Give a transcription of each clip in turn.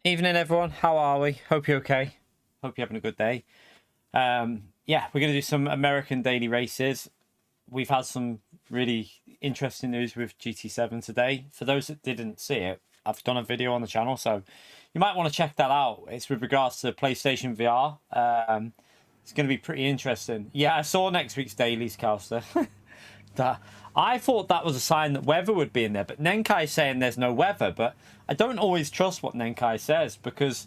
Evening, everyone. How are we? Hope you're okay. Hope you're having a good day. Yeah, we're going to do some American daily races. We've had some really interesting news with GT7 today. For those that didn't see it, I've done a video on the channel, so you might want to check that out. It's with regards to PlayStation VR. It's going to be pretty interesting. Yeah, I saw next week's dailies, Calster. I thought that was a sign that weather would be in there, but Nenkai's saying there's no weather, but I don't always trust what Nenkai says, because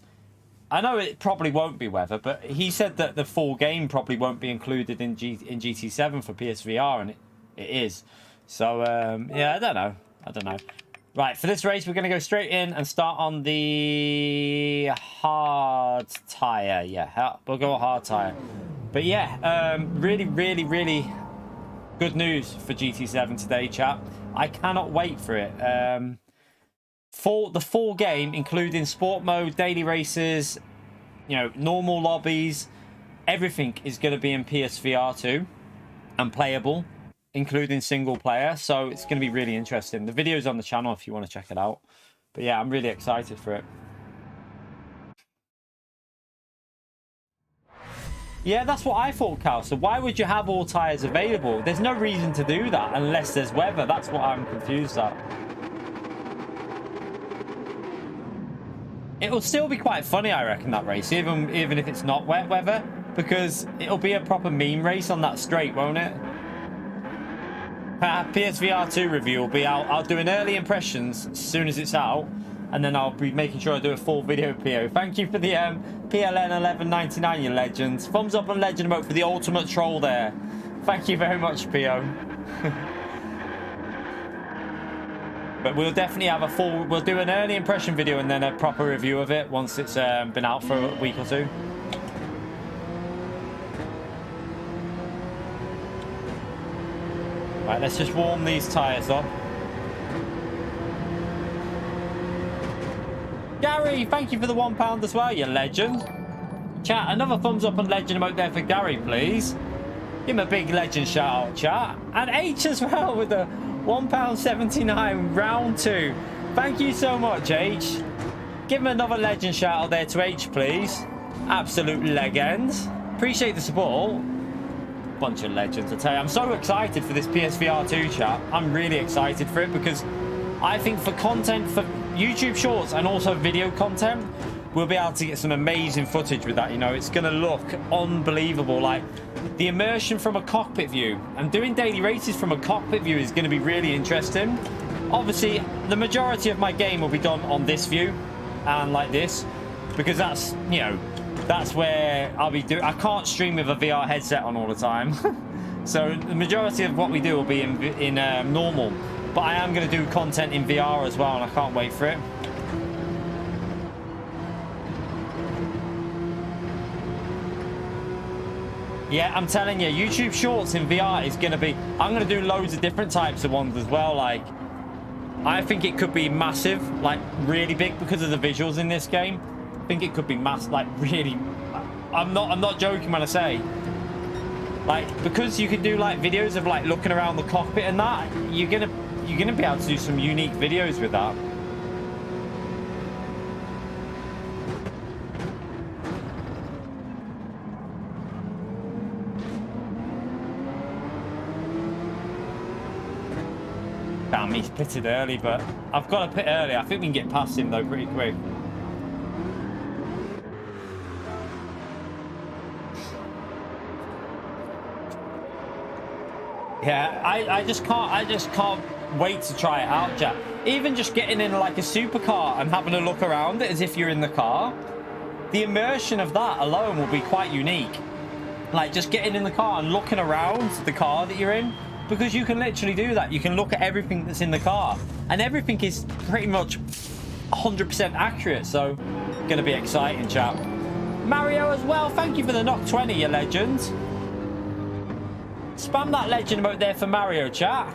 I know it probably won't be weather, but he said that the full game probably won't be included in GT7 for PSVR, and it is. So, yeah, I don't know. Right, for this race, we're going to go straight in and start on the hard tyre. Yeah, we'll go hard tyre. But yeah, really good news for GT7 today, chat. I cannot wait for it. For the full game, including sport mode, daily races, you know, normal lobbies, everything is going to be in PSVR 2 and playable, including single player. So it's going to be really interesting. The video's on the channel if you want to check it out. But yeah, I'm really excited for it. Yeah, that's what I thought, Cal. So why would you have all tyres available? There's no reason to do that unless there's weather. That's what I'm confused at. It'll still be quite funny, I reckon, that race, even if it's not wet weather, because it'll be a proper meme race on that straight, won't it? PSVR 2 review will be out. I'll do an early impressions as soon as it's out, and then I'll be making sure I do a full video PO. Thank you for the PLN 11.99, you legends. Thumbs up on legend emote for the ultimate troll there. Thank you very much, PO. But we'll definitely have a full... We'll do an early impression video and then a proper review of it once it's been out for a week or two. Right, let's just warm these tyres up. Gary, thank you for the £1 as well, you legend. Chat, another thumbs up and legend emote there for Gary, please. Give him a big legend shout out, chat. And H as well with the £1.79 round 2. Thank you so much, H. Give him another legend shout out there to H, please. Absolute legends. Appreciate the support. Bunch of legends, I tell you. I'm so excited for this PSVR 2, chat. I'm really excited for it because I think for content, for YouTube shorts and also video content, we'll be able to get some amazing footage with that. You know, it's going to look unbelievable. Like the immersion from a cockpit view, and doing daily races from a cockpit view is going to be really interesting. Obviously, the majority of my game will be done on this view and like this, because that's, you know, that's where I'll be doing. I can't stream with a VR headset on all the time. So the majority of what we do will be in normal. But I am going to do content in VR as well, and I can't wait for it. Yeah, I'm telling you, YouTube Shorts in VR is going to be... I'm going to do loads of different types of ones as well. Like, I think it could be massive, like really big because of the visuals in this game. I think it could be massive, like really... I'm not joking when I say... Like, because you can do like videos of like looking around the cockpit and that, you're gonna be able to do some unique videos with that. Damn, he's pitted early, but I've got to pit early. I think we can get past him though pretty quick. Yeah, I just can't wait to try it out, Jack. Even just getting in like a supercar and having a look around it as if you're in the car, the immersion of that alone will be quite unique. Like just getting in the car and looking around the car that you're in, because you can literally do that. You can look at everything that's in the car, and everything is pretty much 100% accurate. So, gonna be exciting, chap. Mario as well. Thank you for the knock 20, you legend. Spam that legend emote there for Mario, chat.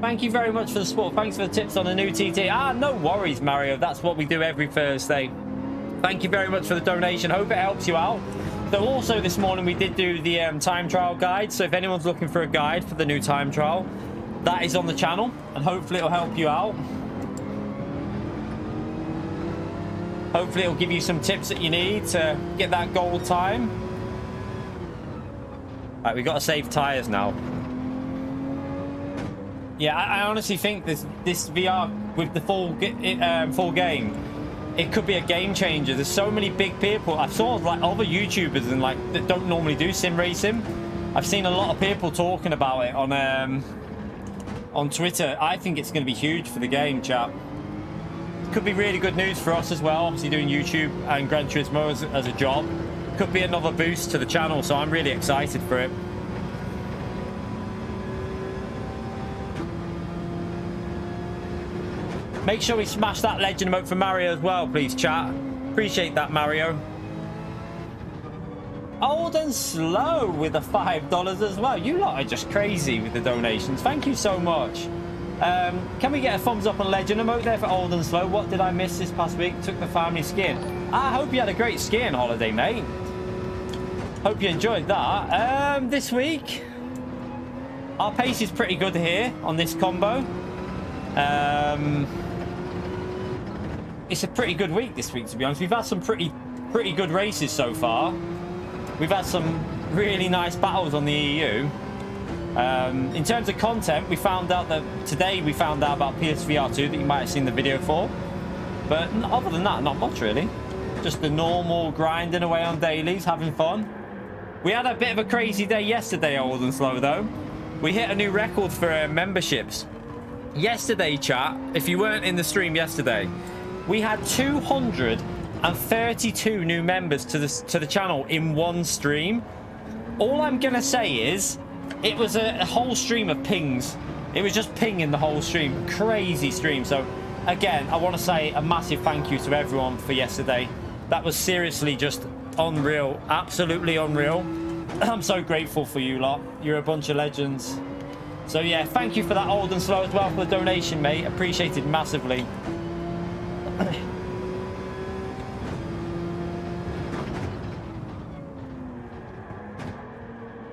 Thank you very much for the support. Thanks for the tips on the new TT. No worries, Mario. That's what we do every Thursday. Thank you very much for the donation. Hope it helps you out. So also this morning we did do the time trial guide. So if anyone's looking for a guide for the new time trial, that is on the channel, and hopefully it'll help you out. Hopefully it'll give you some tips that you need to get that gold time. Right, we've got to save tires now. Yeah, I honestly think this VR with the full game, it could be a game changer. There's so many big people. I've saw like other YouTubers and like that don't normally do sim racing. I've seen a lot of people talking about it on Twitter. I think it's going to be huge for the game, chat. Could be really good news for us as well. Obviously doing YouTube and Gran Turismo as a job. Could be another boost to the channel, so I'm really excited for it. Make sure we smash that legend emote for Mario as well, please, chat. Appreciate that, Mario. Old and Slow with the $5 as well. You lot are just crazy with the donations. Thank you so much. Can we get a thumbs up on legend emote there for Old and Slow? What did I miss this past week? Took the family skiing. I hope you had a great skiing holiday, mate. Hope you enjoyed that. This week, our pace is pretty good here on this combo. It's a pretty good week this week, to be honest. We've had some pretty good races so far. We've had some really nice battles on the EU. In terms of content, we found out that today we found out about PSVR 2 that you might have seen the video for. But other than that, not much really. Just the normal grinding away on dailies, having fun. We had a bit of a crazy day yesterday, Old and Slow, though. We hit a new record for memberships. Yesterday, chat, if you weren't in the stream yesterday, we had 232 new members to the channel in one stream. All I'm gonna say is it was a whole stream of pings. It was just pinging the whole stream. Crazy stream. So again, I want to say a massive thank you to everyone for yesterday. That was seriously just unreal. Absolutely unreal. I'm so grateful for you lot. You're a bunch of legends. So yeah, thank you for that, Old and Slow, as well, for the donation, mate. Appreciated massively.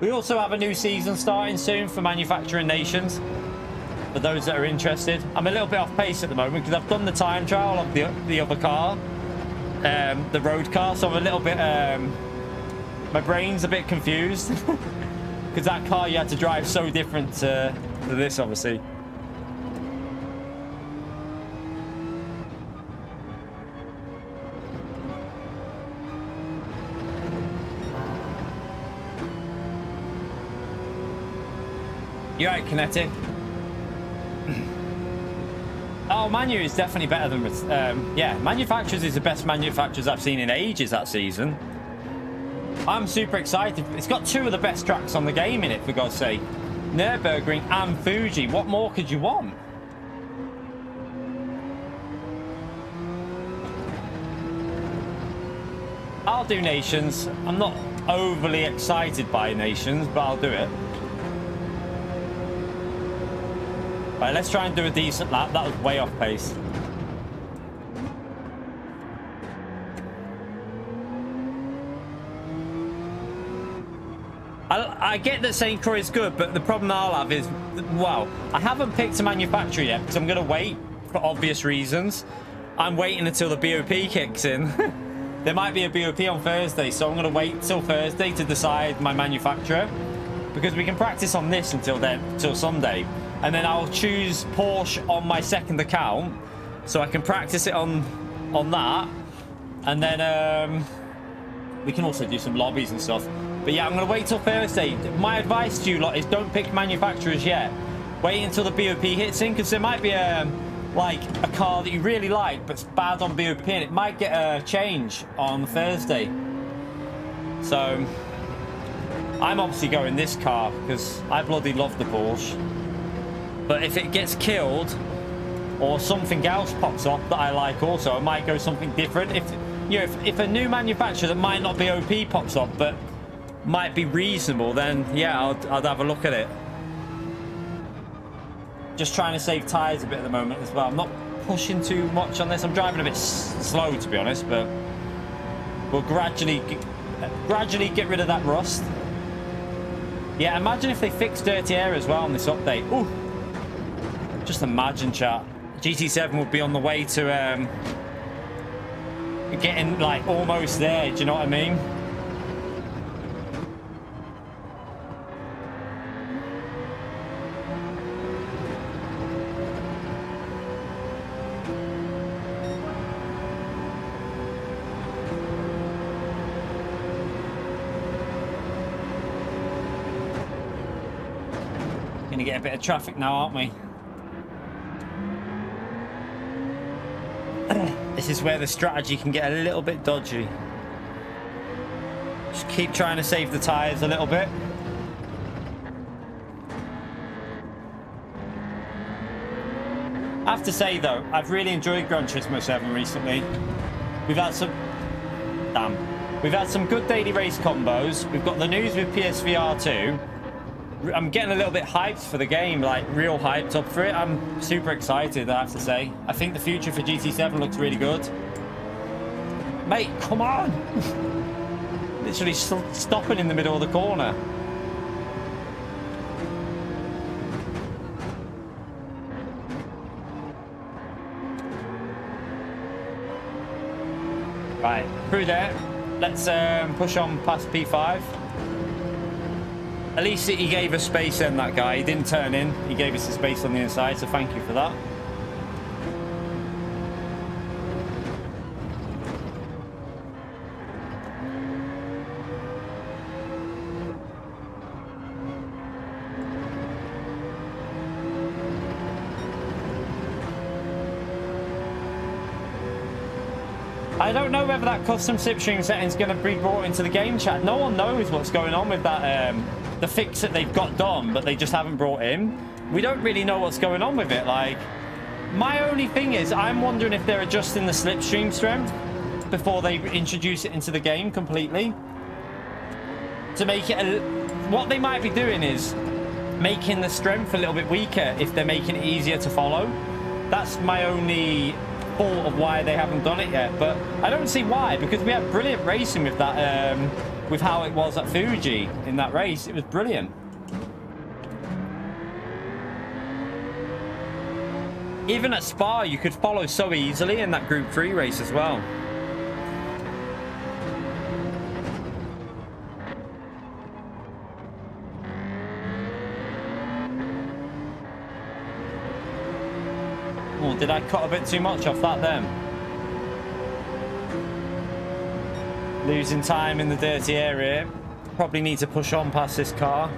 We also have a new season starting soon for Manufacturing Nations. For those that are interested, I'm a little bit off pace at the moment because I've done the time trial of the other car, the road car. So I'm a little bit, my brain's a bit confused because that car you had to drive so different to this, obviously. You're right, Kinetic. Oh, Manu is definitely better than... yeah, Manufacturers is the best Manufacturers I've seen in ages that season. I'm super excited. It's got two of the best tracks on the game in it, for God's sake. Nürburgring and Fuji. What more could you want? I'll do Nations. I'm not overly excited by Nations, but I'll do it. Right, let's try and do a decent lap. That was way off pace. I get that St. Croix is good, but the problem I'll have is, well, I haven't picked a manufacturer yet because I'm going to wait for obvious reasons. I'm waiting until the BOP kicks in. There might be a BOP on Thursday, so I'm going to wait till Thursday to decide my manufacturer, because we can practice on this until then, till Sunday. And then I'll choose Porsche on my second account, so I can practice it on that. And then we can also do some lobbies and stuff. But yeah, I'm going to wait till Thursday. My advice to you lot is don't pick manufacturers yet. Wait until the BOP hits in, because there might be like a car that you really like, but it's bad on BOP, and it might get a change on Thursday. So I'm obviously going this car because I bloody love the Porsche. But if it gets killed or something else pops up that I like also, I might go something different. If you know, if a new manufacturer that might not be OP pops up but might be reasonable, then yeah, I'd have a look at it. Just trying to save tires a bit at the moment as well. I'm not pushing too much on this. I'm driving a bit slow, to be honest, but we'll gradually get rid of that rust. Yeah, imagine if they fix dirty air as well on this update. Ooh. Just imagine, chat. GT7 would be on the way to getting like almost there. Do you know what I mean? Gonna get a bit of traffic now, aren't we? This is where the strategy can get a little bit dodgy. Just keep trying to save the tires a little bit. I have to say though, I've really enjoyed Gran Turismo 7 recently. We've had some good daily race combos. We've got the news with PSVR 2. I'm getting a little bit hyped for the game, like real hyped up for it. I'm super excited, I have to say. I think the future for GT7 looks really good. Mate, come on! Literally stopping in the middle of the corner. Right, through there. Let's push on past P5. At least he gave us space then, that guy. He didn't turn in. He gave us the space on the inside, so thank you for that. I don't know whether that custom slipstream setting is going to be brought into the game chat. No one knows what's going on with that, the fix that they've got done, but they just haven't brought in. We don't really know what's going on with it. Like, my only thing is, I'm wondering if they're adjusting the slipstream strength before they introduce it into the game completely. To make it, what they might be doing is making the strength a little bit weaker if they're making it easier to follow. That's my only thought of why they haven't done it yet, but I don't see why, because we had brilliant racing with that, with how it was at Fuji in that race. It was brilliant. Even at Spa, you could follow so easily in that Group 3 race as well. Oh, did I cut a bit too much off that then? Losing time in the dirty area. Probably need to push on past this car.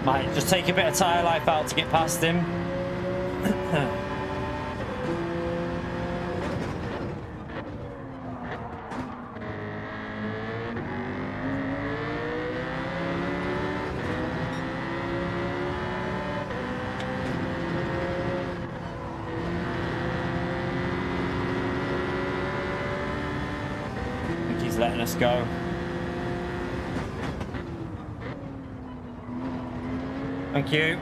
Might just take a bit of tyre life out to get past him. Letting us go. Thank you.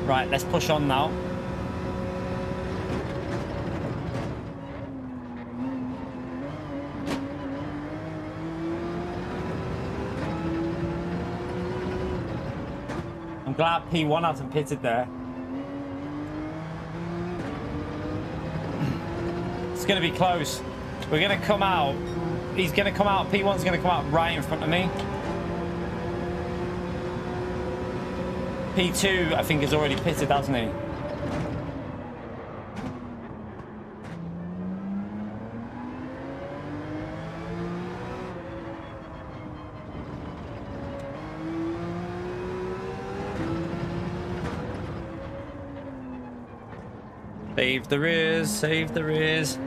Right, let's push on now. Glad P1 hasn't pitted there. It's going to be close. We're going to come out. He's going to come out. P1's going to come out right in front of me. P2, I think, has already pitted, hasn't he? Save the rears, save the rears.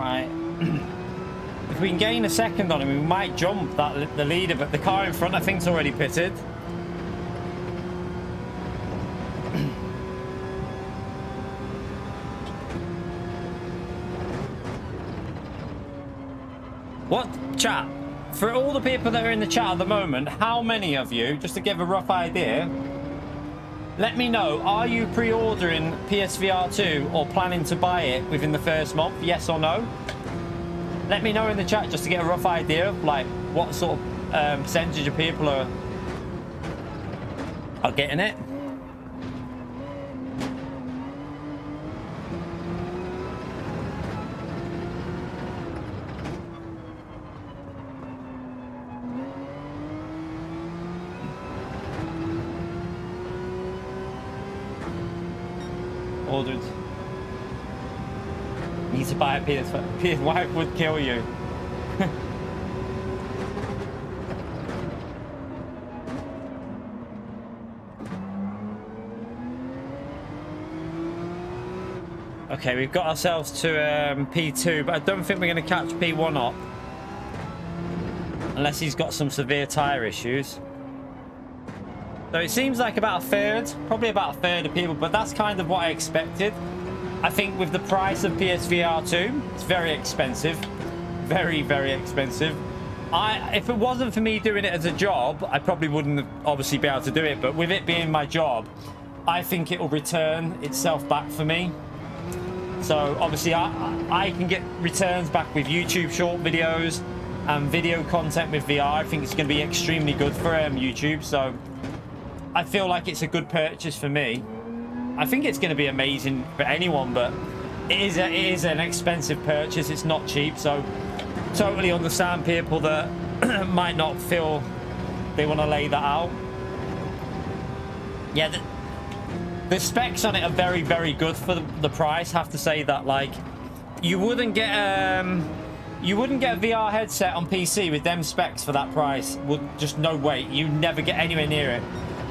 Right. If we can gain a second on him, we might jump the leader, but the car in front I think's already pitted. What, chat? For all the people that are in the chat at the moment, how many of you, just to give a rough idea, let me know, are you pre-ordering PSVR 2 or planning to buy it within the first month, yes or no? Let me know in the chat just to get a rough idea of like what sort of percentage of people are getting it. Ordered. Need to buy a PS5. PS5 would kill you. Okay, we've got ourselves to P2, but I don't think we're going to catch P1 up unless he's got some severe tyre issues. So it seems like about a third, probably about a third of people, but that's kind of what I expected. I think with the price of PSVR 2, it's very expensive. Very, very expensive. If it wasn't for me doing it as a job, I probably wouldn't obviously be able to do it, but with it being my job, I think it will return itself back for me. So obviously I can get returns back with YouTube short videos and video content with VR. I think it's going to be extremely good for YouTube, so I feel like it's a good purchase for me. I think it's going to be amazing for anyone, but it is an expensive purchase. It's not cheap, so totally understand people that might not feel they want to lay that out. Yeah, the specs on it are very, very good for the price. Have to say that, like, you wouldn't get a VR headset on PC with them specs for that price. Would just no way. You never get anywhere near it.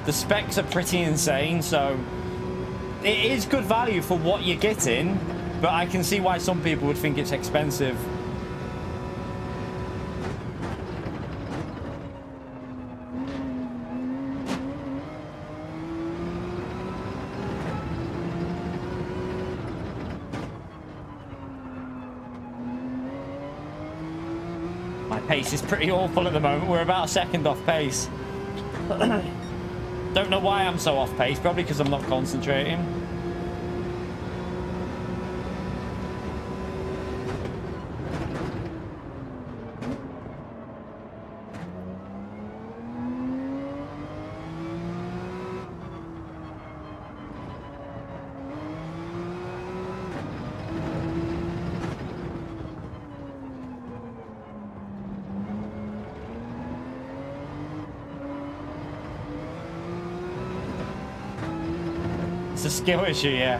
The specs are pretty insane, so it is good value for what you're getting, but I can see why some people would think it's expensive. My pace is pretty awful at the moment. We're about a second off pace. Don't know why I'm so off pace, probably because I'm not concentrating. It's a skill issue, yeah.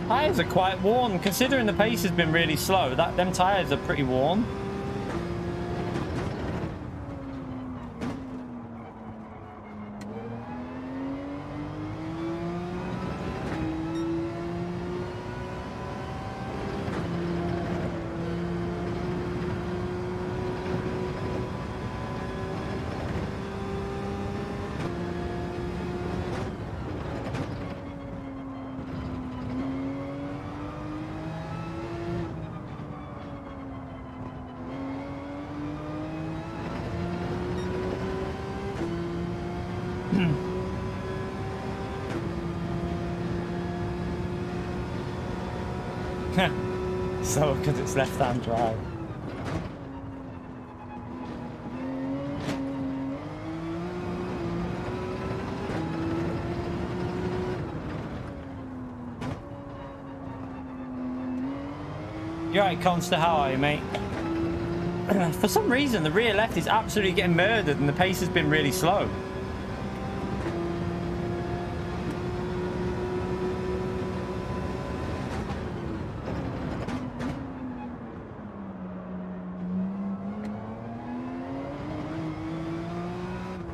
Tires are quite worn, considering the pace has been really slow. Them tires are pretty worn. So, because it's left-hand drive. You're right, Conster, how are you, mate? For some reason, the rear left is absolutely getting murdered and the pace has been really slow.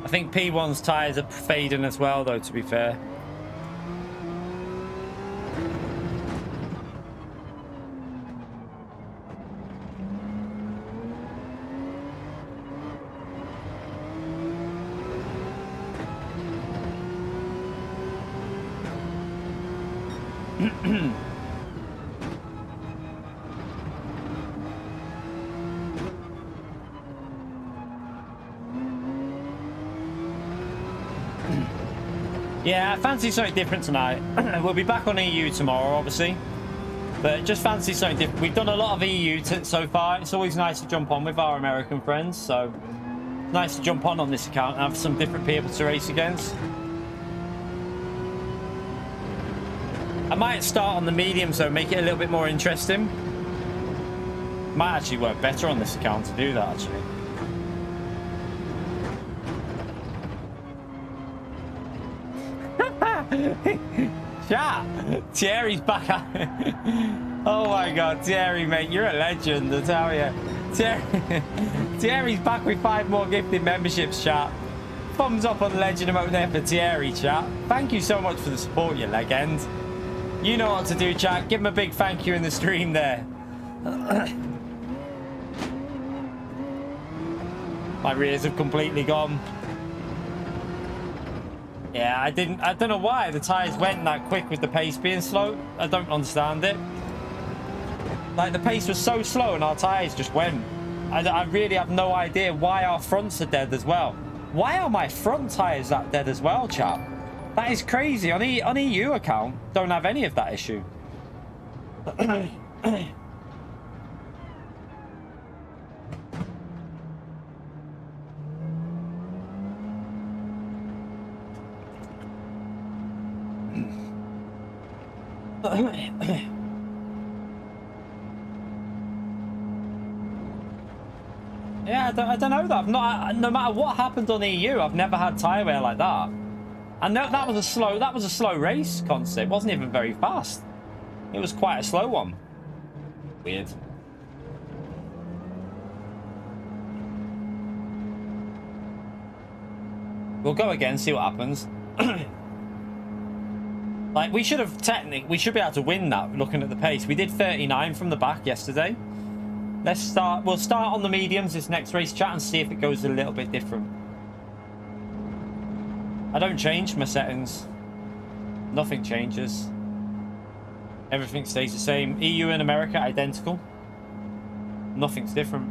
I think P1's tyres are fading as well, though, to be fair. Yeah, I fancy something different tonight. We'll be back on EU tomorrow, obviously. But just fancy something different. We've done a lot of EU so far. It's always nice to jump on with our American friends. So, it's nice to jump on this account and have some different people to race against. I might start on the mediums, though, make it a little bit more interesting. Might actually work better on this account to do that, actually. Chat, Thierry's back at oh my god, Thierry, mate, you're a legend, I tell you. Thierry's back with 5 more gifted memberships, chat. Thumbs up on legend emote there for Thierry, chat. Thank you so much for the support, you legend. You know what to do, chat. Give him a big thank you in the stream there. My rears have completely gone. Yeah, I don't know why the tyres went that quick with the pace being slow. I don't understand it. Like, the pace was so slow and our tyres just went. I really have no idea why our fronts are dead as well. Why are my front tyres that dead as well, chap? That is crazy. On EU account, don't have any of that issue. Yeah, I don't know that. I've not, no matter what happened on EU, I've never had tyre wear like that. And that was a slow race concept. It wasn't even very fast. It was quite a slow one. Weird. We'll go again, see what happens. Like, we should be able to win that looking at the pace. We did 39 from the back yesterday. We'll start on the mediums this next race, chat, and see if it goes a little bit different. I don't change my settings. Nothing changes. Everything stays the same. EU and America identical. Nothing's different.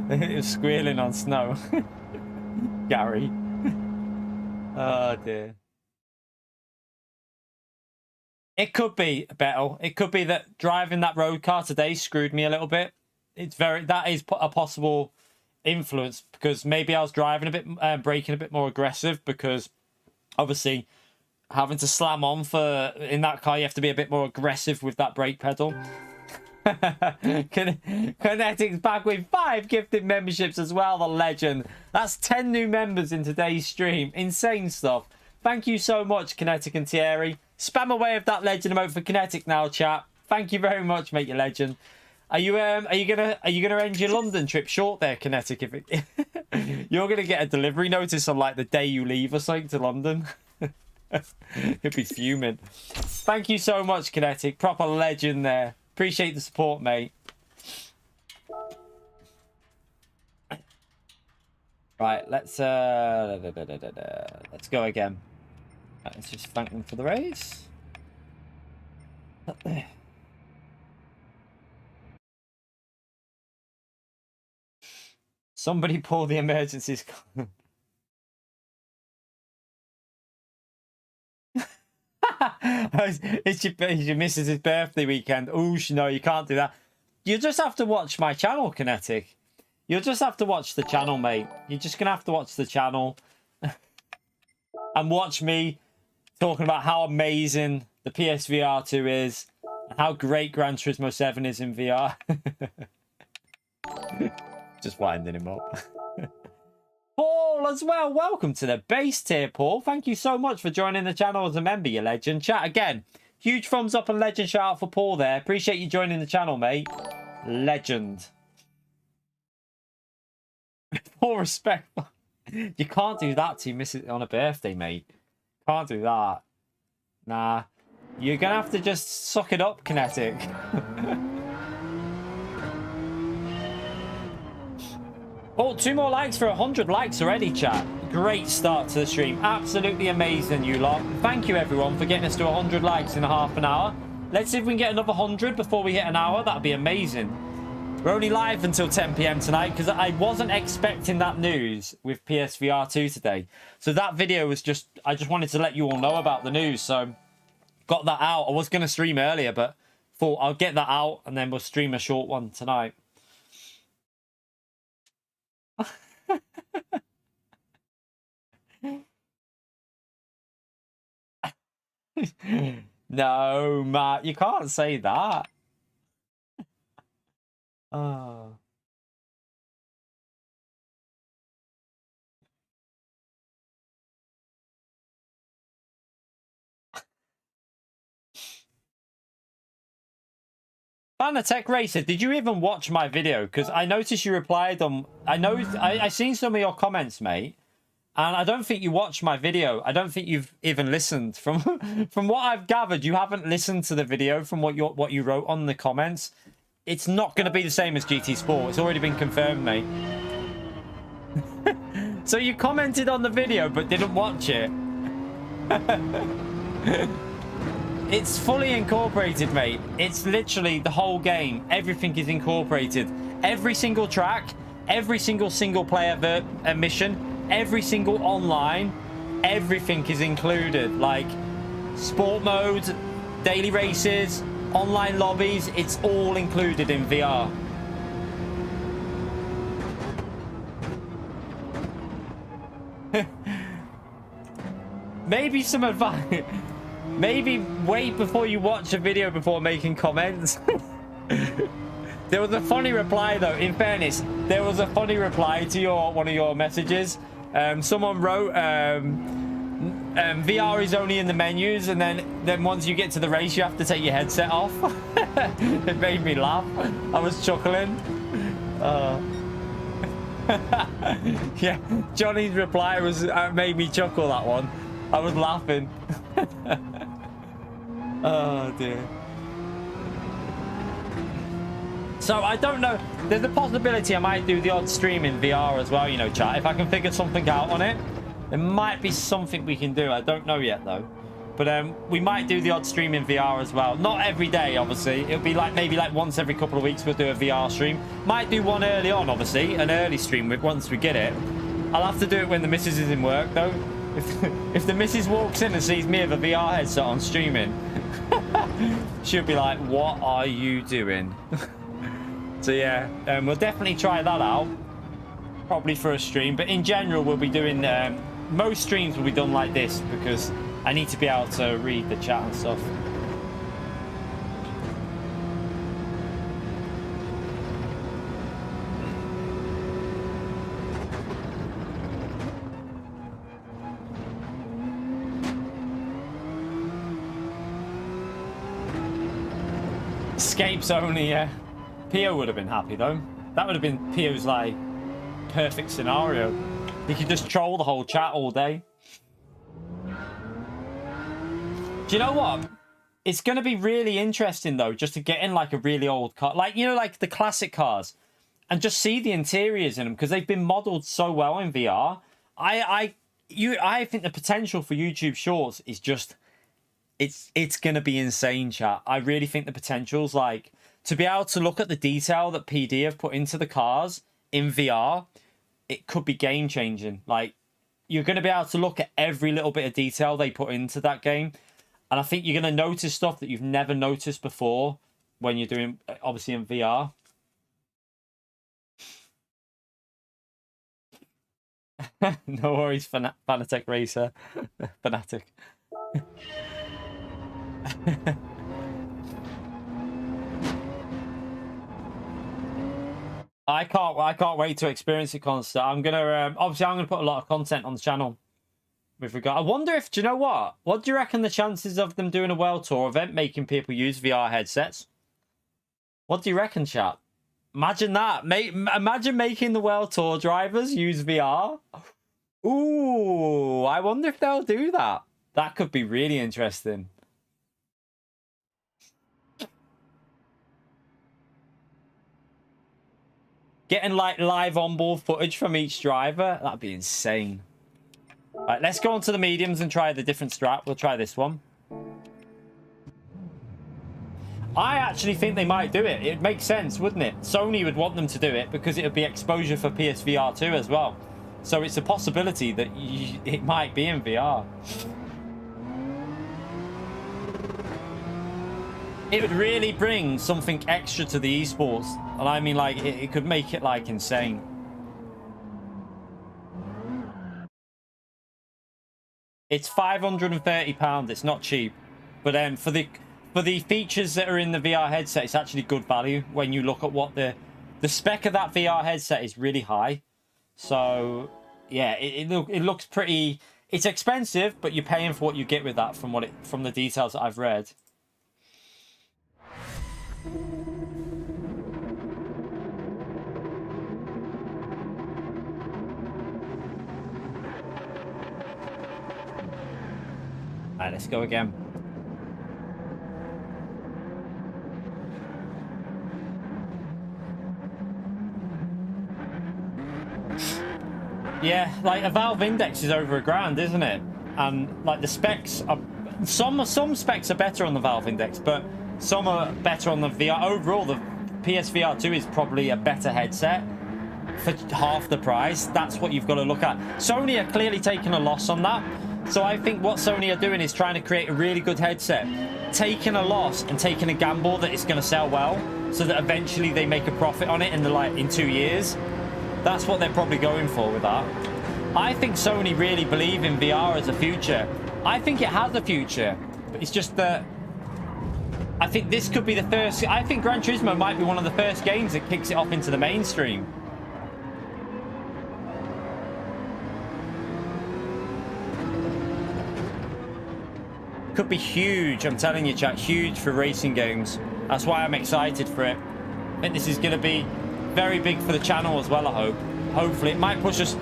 It was squealing on snow. Gary. Oh dear. It could be, Bettel. It could be that driving that road car today screwed me a little bit. That is a possible influence, because maybe I was driving a bit, braking a bit more aggressive, because obviously having to slam on in that car, you have to be a bit more aggressive with that brake pedal. Kinetic's back with 5 gifted memberships as well, the legend. That's 10 new members in today's stream. Insane stuff. Thank you so much, Kinetic and Thierry. Spam away with that legend emote for Kinetic now, chat. Thank you very much, mate, you legend. Are you gonna end your London trip short there, Kinetic? You're gonna get a delivery notice on like the day you leave or something to London. You'll be fuming. Thank you so much, Kinetic. Proper legend there. Appreciate the support, mate. Right, let's go again. Let's just thank them for the raise. Somebody pull the emergencies. It's your missus' birthday weekend. Oh, no, you can't do that. You just have to watch my channel, Kinetic. You'll just have to watch the channel, mate. You're just gonna have to watch the channel and watch me talking about how amazing the PSVR 2 is and how great Gran Turismo 7 is in VR. Just winding him up. Paul as well. Welcome to the base tier, Paul. Thank you so much for joining the channel as a member, you legend. Chat again. Huge thumbs up and legend shout out for Paul there. Appreciate you joining the channel, mate. Legend. Full respect. You can't do that to miss it on a birthday, mate. Can't do that. Nah. You're gonna have to just suck it up, Kinetic. Oh, 2 more likes for 100 likes already, chat. Great start to the stream. Absolutely amazing, you lot. Thank you, everyone, for getting us to 100 likes in a half an hour. Let's see if we can get another 100 before we hit an hour. That'd be amazing. We're only live until 10 p.m. tonight because I wasn't expecting that news with PSVR 2 today. So that video was just... I just wanted to let you all know about the news. So got that out. I was going to stream earlier, but thought I'll get that out and then we'll stream a short one tonight. No, Matt, you can't say that. Oh. Fanatec Racer, did you even watch my video? Because I noticed you replied on... I seen some of your comments, mate. And I don't think you watched my video. I don't think you've even listened. From what I've gathered, you haven't listened to the video from what you wrote on the comments. It's not going to be the same as GT Sport. It's already been confirmed, mate. So you commented on the video but didn't watch it. It's fully incorporated, mate. It's literally the whole game. Everything is incorporated. Every single track, every single player mission, every single online, everything is included. Like sport mode, daily races, online lobbies, it's all included in VR. Maybe some advice. Maybe wait before you watch a video before making comments. There was a funny reply though. In fairness, there was a funny reply to one of your messages. Someone wrote, VR is only in the menus, and then once you get to the race, you have to take your headset off. It made me laugh. I was chuckling. Yeah, Johnny's reply was made me chuckle. That one, I was laughing. Oh dear. So I don't know. There's a possibility I might do the odd stream in VR as well, you know, chat. If I can figure something out on it, there might be something we can do. I don't know yet though. But we might do the odd stream in VR as well. Not every day, obviously. It'll be like maybe like once every couple of weeks we'll do a VR stream. Might do one early on, obviously, an early stream once we get it. I'll have to do it when the missus is in work though. If the missus walks in and sees me with a VR headset on streaming, she'll be like, "What are you doing?" So yeah, we'll definitely try that out, probably for a stream. But in general, we'll be doing most streams will be done like this because I need to be able to read the chat and stuff. Escapes only, yeah. Pio would have been happy though. That would have been Pio's like perfect scenario. He could just troll the whole chat all day. Do you know what? It's going to be really interesting though, just to get in like a really old car, like, you know, like the classic cars, and just see the interiors in them because they've been modeled so well in VR. I think the potential for YouTube Shorts is just, it's going to be insane, chat. I really think the potential's like, to be able to look at the detail that PD have put into the cars in VR, it could be game changing. Like, you're going to be able to look at every little bit of detail they put into that game. And I think you're going to notice stuff that you've never noticed before when you're doing, obviously, in VR. No worries, Fanatec Racer. Fanatic. I can't wait to experience it, Consta. I'm gonna obviously I'm gonna put a lot of content on the channel with regard. I wonder if, do you know what? What do you reckon the chances of them doing a world tour event making people use VR headsets? What do you reckon, chat? Imagine that. Imagine making the World Tour drivers use VR. Ooh, I wonder if they'll do that. That could be really interesting. Getting like live onboard footage from each driver, that'd be insane. Right, let's go on to the mediums and try the different strap. We'll try this one. I actually think they might do it. It makes sense, wouldn't it? Sony would want them to do it because it would be exposure for PSVR 2 as well. So it's a possibility that it might be in VR. It would really bring something extra to the esports. And I mean, like, it could make it, like, insane. It's £530. It's not cheap. But for the features that are in the VR headset, it's actually good value when you look at what the spec of that VR headset is really high. So, yeah, it looks pretty... It's expensive, but you're paying for what you get with that from the details that I've read. Alright, let's go again. Yeah, like a Valve Index is over £1,000, isn't it? And like the specs are some specs are better on the Valve Index, but some are better on the VR. Overall, the PSVR 2 is probably a better headset for half the price. That's what you've got to look at. Sony are clearly taking a loss on that. So I think what Sony are doing is trying to create a really good headset, taking a loss and taking a gamble that it's going to sell well, so that eventually they make a profit on it in 2 years. That's what they're probably going for with that. I think Sony really believe in VR as a future. I think it has a future, but it's just that I think this could be the first. I think Gran Turismo might be one of the first games that kicks it off into the mainstream. Could be huge, I'm telling you, chat, huge for racing games. That's why I'm excited for it. I think this is going to be very big for the channel as well, I hope. Hopefully it might push us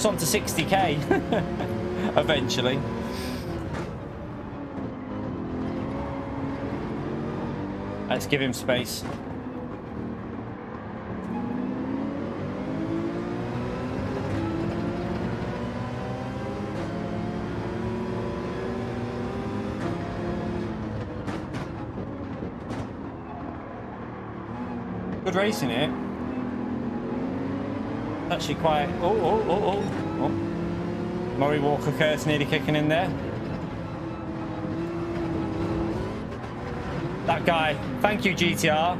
onto 60k eventually. Let's give him space. Good racing here. Actually quite... Oh. Murray Walker curse nearly kicking in there. That guy. Thank you, GTR.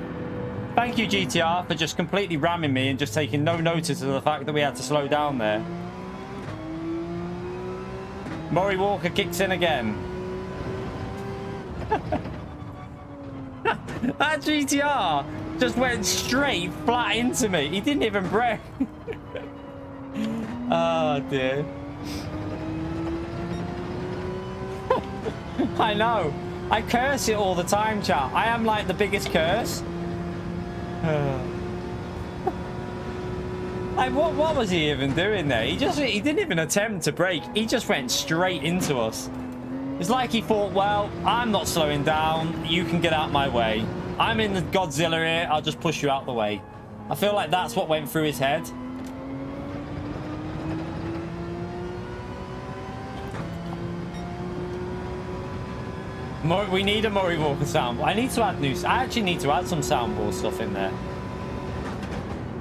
Thank you, GTR, for just completely ramming me and just taking no notice of the fact that we had to slow down there. Murray Walker kicks in again. That GTR just went straight flat into me. He didn't even brake. Oh dear. I know. I curse it all the time, chat. I am like the biggest curse. Like what was he even doing there? He didn't even attempt to brake. He just went straight into us. It's like he thought, well, I'm not slowing down. You can get out my way. I'm in the Godzilla here. I'll just push you out the way. I feel like that's what went through his head. We need a Murray Walker sound. I actually need to add some soundboard stuff in there.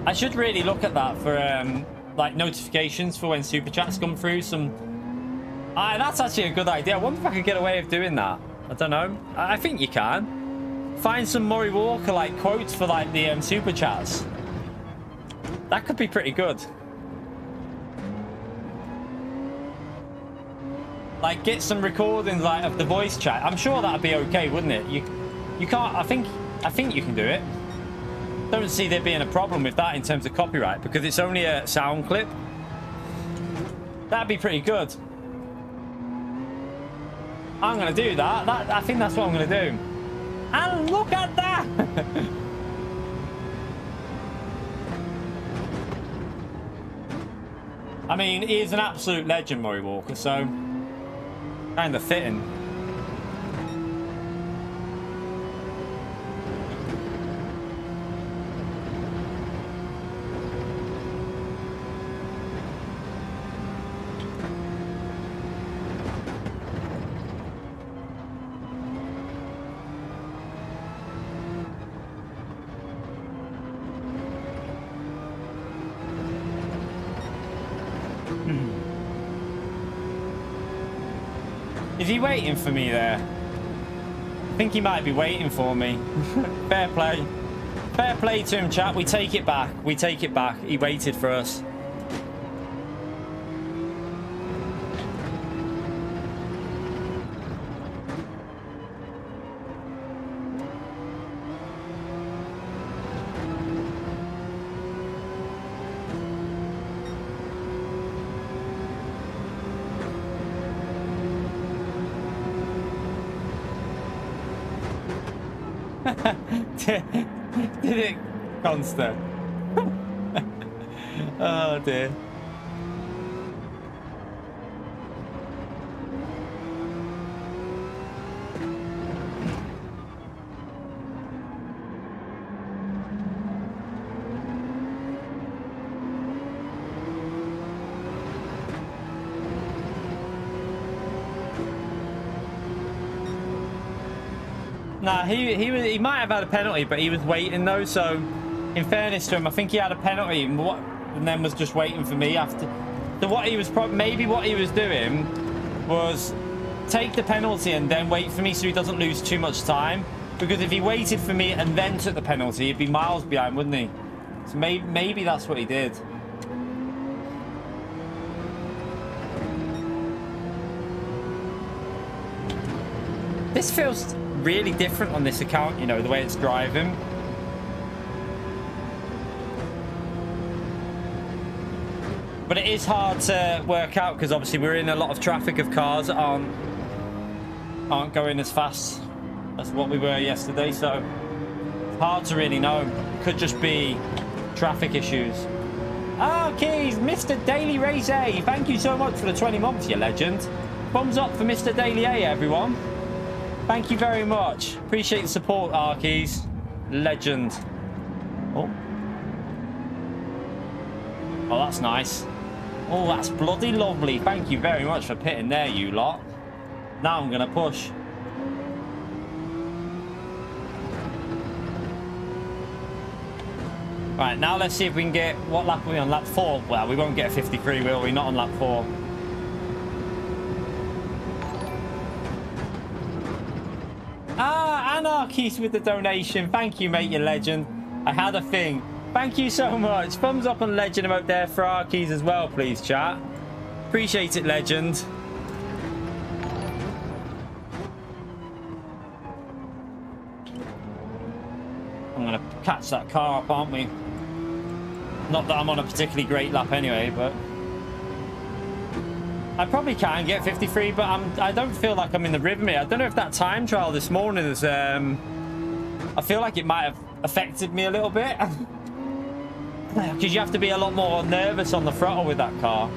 I should really look at that for like notifications for when super chats come through. That's actually a good idea. I wonder if I could get away with doing that. I don't know. I think you can. Find some Murray Walker like quotes for like the super chats. That could be pretty good. Like get some recordings like of the voice chat. I'm sure that'd be okay, wouldn't it? You can't. I think you can do it. Don't see there being a problem with that in terms of copyright because it's only a sound clip. That'd be pretty good. I'm gonna do that. I think that's what I'm gonna do. And look at that! I mean, he is an absolute legend, Murray Walker, so kind of fitting. Is he waiting for me there? I think he might be waiting for me. Fair play. Fair play to him, chat. We take it back. We take it back. He waited for us. Did it, Conster? Oh dear. Nah, he might have had a penalty, but he was waiting though. So, in fairness to him, I think he had a penalty and then was just waiting for me after. So what he was maybe what he was doing was take the penalty and then wait for me so he doesn't lose too much time. Because if he waited for me and then took the penalty, he'd be miles behind, wouldn't he? So maybe that's what he did. This feels really different on this account, you know, the way it's driving. But it is hard to work out because obviously we're in a lot of traffic of cars that aren't going as fast as what we were yesterday, so it's hard to really know. It could just be traffic issues. Ah, Keys, Mr. Daily Race A, thank you so much for the 20 months, you legend. Thumbs up for Mr. Daily A, everyone. Thank you very much. Appreciate the support, Arkies. Legend. Oh. Oh, that's nice. Oh, that's bloody lovely. Thank you very much for pitting there, you lot. Now I'm going to push. Right, now let's see if we can get... What lap are we on? Lap 4? Well, we won't get a 53, will we? Not on lap 4. Ah, Anarchies with the donation. Thank you, mate, you legend. I had a thing. Thank you so much. Thumbs up and legend about there for Archies as well, please, chat. Appreciate it, legend. I'm going to catch that car up, aren't we? Not that I'm on a particularly great lap anyway, but... I probably can get 53, but I don't feel like I'm in the rhythm here. I don't know if that time trial this morning is... I feel like it might have affected me a little bit. Because you have to be a lot more nervous on the throttle with that car.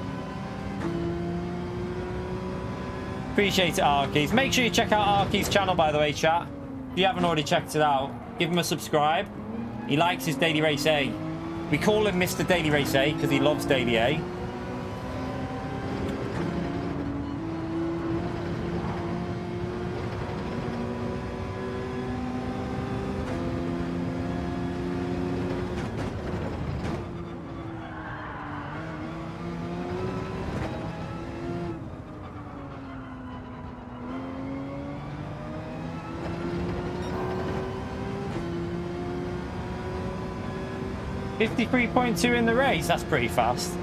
Appreciate it, Arkies. Make sure you check out Arkies' channel, by the way, chat. If you haven't already checked it out, give him a subscribe. He likes his Daily Race A. We call him Mr. Daily Race A because he loves Daily A. .2 in the race. That's pretty fast.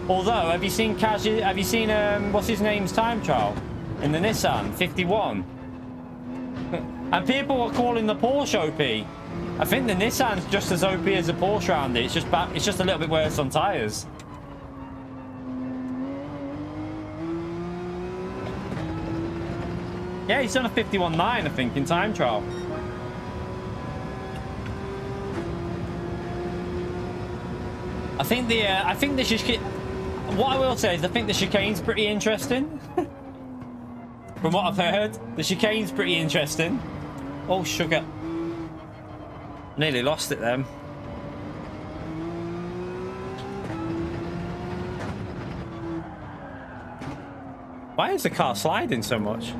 Although, have you seen what's his name's time trial in the Nissan 51? And people are calling the Porsche OP. I think the Nissan's just as OP as the Porsche around it. It's just a little bit worse on tires. Yeah, he's done a 51.9, I think, in time trial. I think the What I will say is I think the chicane's pretty interesting. From what I've heard, the chicane's pretty interesting. Oh, sugar. Nearly lost it then. Why is the car sliding so much?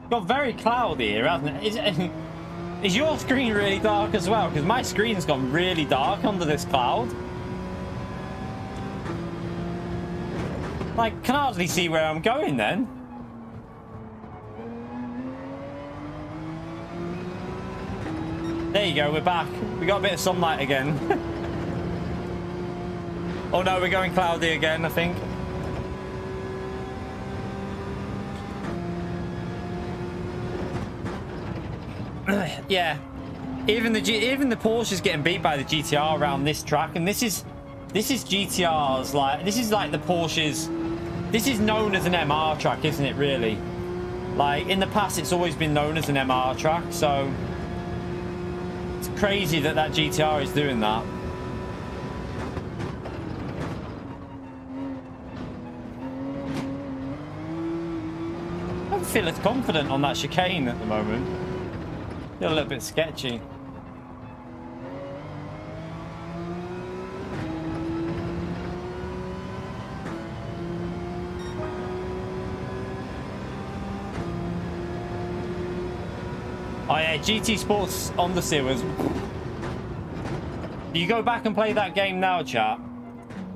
Got very cloudy here, hasn't it? Is your screen really dark as well? Because my screen's gone really dark under this cloud. Like, can hardly see where I'm going then. There you go, we're back. We got a bit of sunlight again. Oh no, we're going cloudy again, I think. Yeah, even the Porsche is getting beat by the GTR around this track, and this is GTR's, like, this is like the Porsche's. This is known as an MR track, isn't it? Really, like in the past, it's always been known as an MR track. So it's crazy that that GTR is doing that. I don't feel as confident on that chicane at the moment. Feel a little bit sketchy. Oh yeah, GT Sports Understeer was... You go back and play that game now, chat,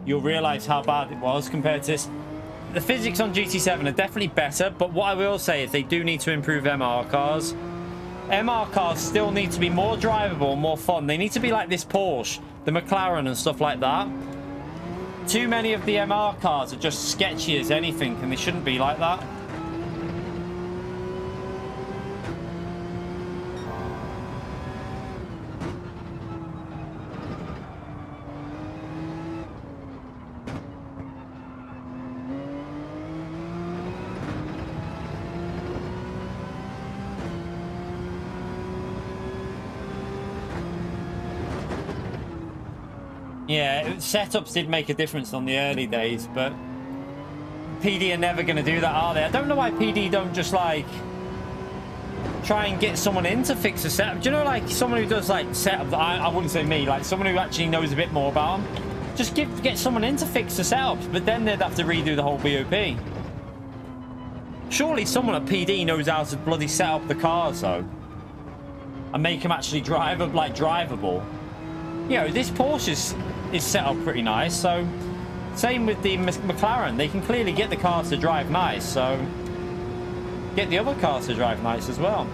you'll realise how bad it was compared to this. The physics on GT7 are definitely better, but what I will say is they do need to improve MR cars. MR cars still need to be more drivable, more fun. They need to be like this Porsche, the McLaren and stuff like that. Too many of the MR cars are just sketchy as anything, and they shouldn't be like that. Yeah, setups did make a difference on the early days, but PD are never going to do that, are they? I don't know why PD don't just, like, try and get someone in to fix a setup. Do you know, like, someone who does, like, setup, I wouldn't say me, like, someone who actually knows a bit more about them, just get someone in to fix the setups, but then they'd have to redo the whole BOP. Surely someone at PD knows how to bloody set up the cars, though, and make them actually drivable. You know, this Porsche is set up pretty nice, so same with the McLaren. They can clearly get the cars to drive nice, so get the other cars to drive nice as well.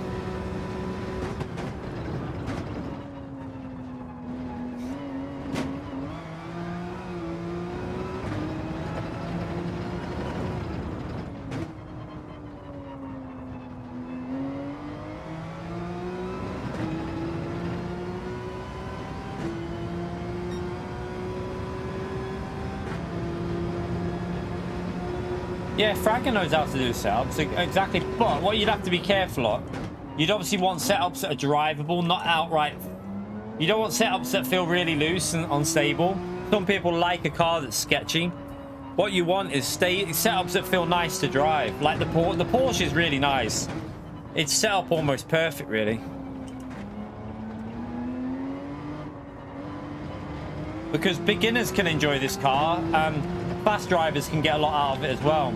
Yeah, Fragger knows how to do setups, exactly. But what you'd have to be careful of, you'd obviously want setups that are drivable, not outright. You don't want setups that feel really loose and unstable. Some people like a car that's sketchy. What you want is setups that feel nice to drive. Like the Porsche is really nice. It's set up almost perfect, really. Because beginners can enjoy this car, and fast drivers can get a lot out of it as well.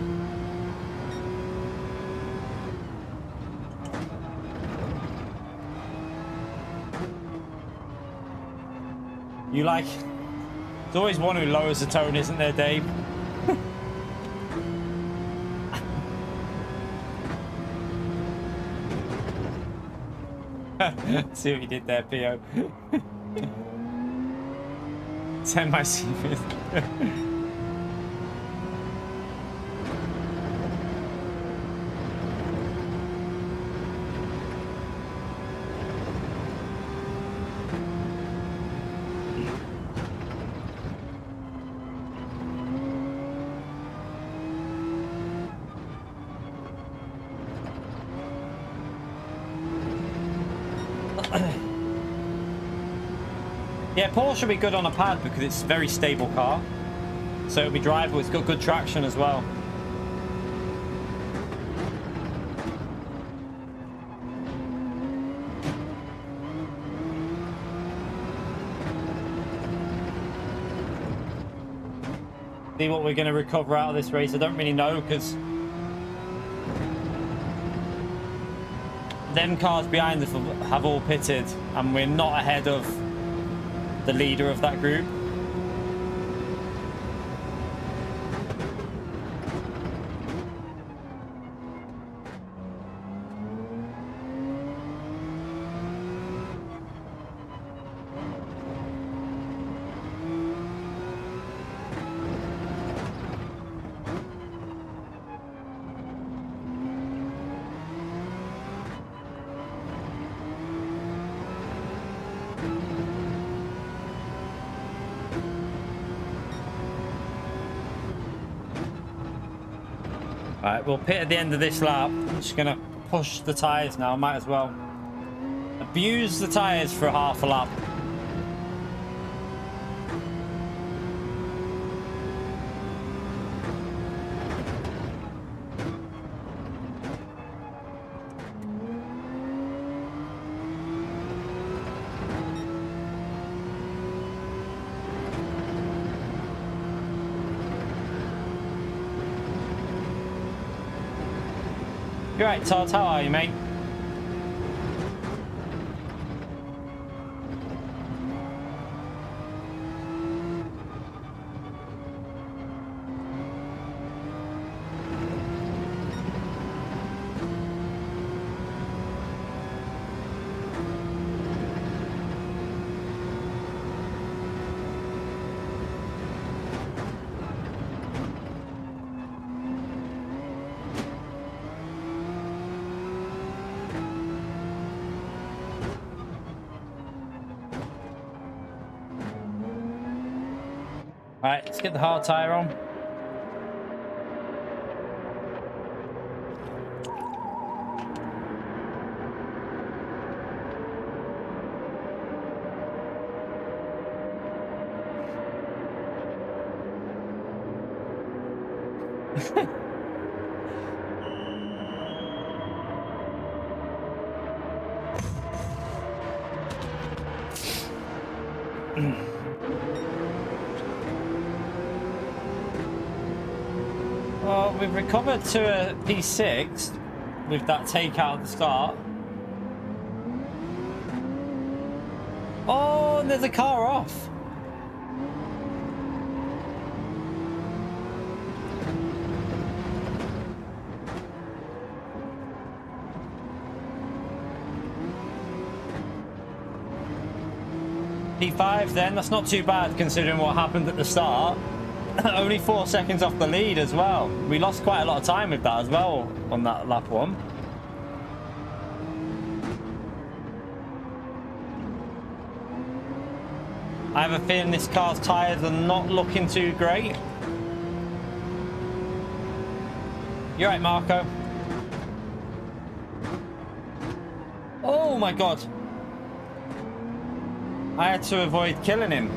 You like... There's always one who lowers the tone, isn't there, Dave? See what you did there, Pio. Send my CV. Yeah, Porsche will be good on a pad because it's a very stable car. So it'll be drivable. It's got good traction as well. See what we're going to recover out of this race. I don't really know because them cars behind us have all pitted and we're not ahead of the leader of that group. Alright, we'll pit at the end of this lap. I'm just going to push the tyres now, might as well. Abuse the tyres for half a lap. You're right, Todd, how are you, mate? Alright, let's get the hard tyre on. Well, we've recovered to a P6 with that takeout at the start. Oh, and there's a car off. P5 then, that's not too bad considering what happened at the start. Only 4 seconds off the lead as well. We lost quite a lot of time with that as well on that lap one. I have a feeling this car's tyres are not looking too great. You're right, Marco. Oh my god. I had to avoid killing him.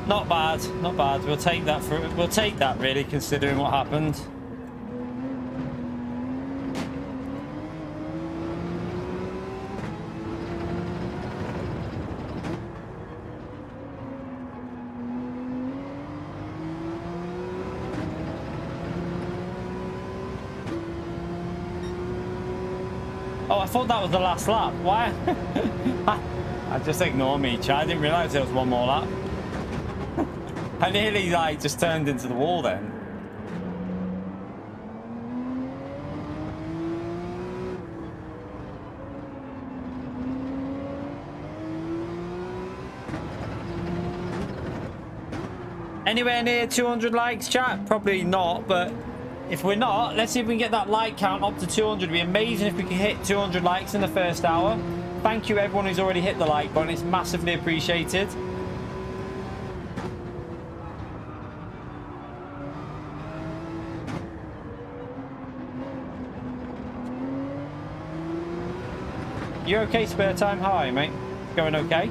Not bad, not bad. We'll take that really, considering what happened. Oh, I thought that was the last lap. Why? I just ignore me, Chad. I didn't realise there was one more lap. I nearly like just turned into the wall then. Anywhere near 200 likes, chat? Probably not, but if we're not, let's see if we can get that like count up to 200. It'd be amazing if we could hit 200 likes in the first hour. Thank you everyone who's already hit the like button. It's massively appreciated. You okay, spare time? How are you, mate? Going okay?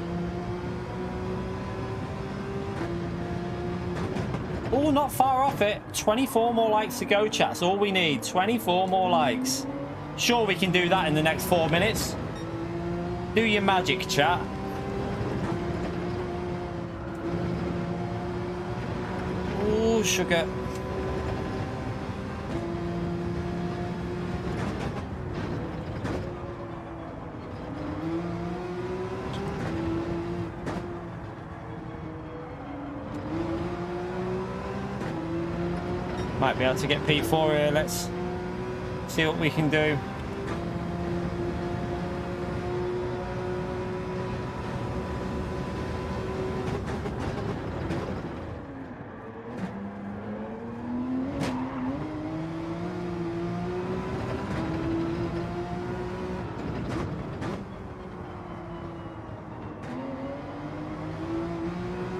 Oh, not far off it. 24 more likes to go, chat. That's all we need. 24 more likes. Sure, we can do that in the next 4 minutes. Do your magic, chat. Oh, sugar. Might be able to get P4 here. Let's see what we can do.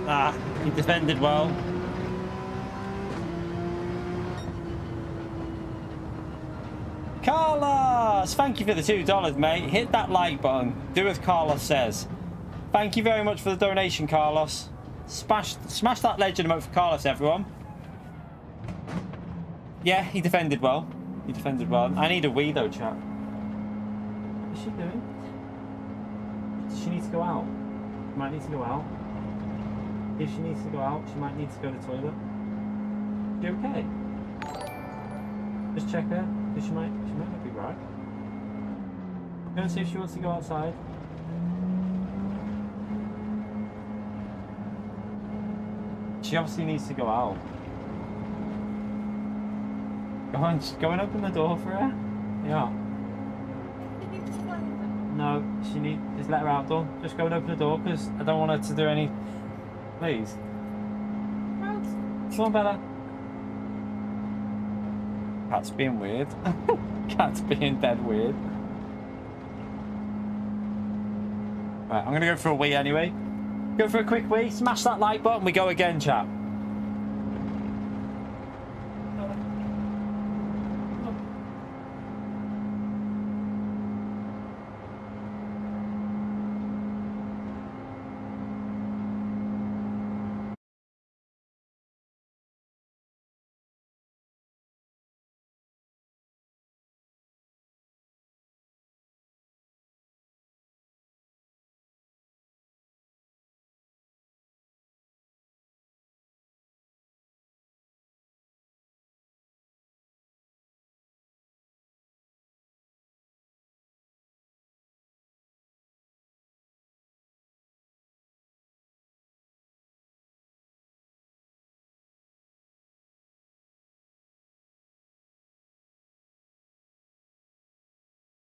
Ah, he defended well. Carlos, thank you for the $2, mate. Hit that like button. Do as Carlos says. Thank you very much for the donation, Carlos. Smash that legend emote for Carlos, everyone. Yeah, he defended well. He defended well. I need a wee though, chat. What is she doing? Does she need to go out? She might need to go out. If she needs to go out, she might need to go to the toilet. You okay? Just check her. Because she might not be right. I'm going to see if she wants to go outside. She obviously needs to go out. Go and open the door for her. Yeah. No, just let her out though. Just go and open the door because I don't want her to do any. Please. Come on, Bella. Cat's being weird. Cat's being dead weird. Right, I'm gonna go for a wee anyway. Go for a quick wee. Smash that like button. We go again, chap.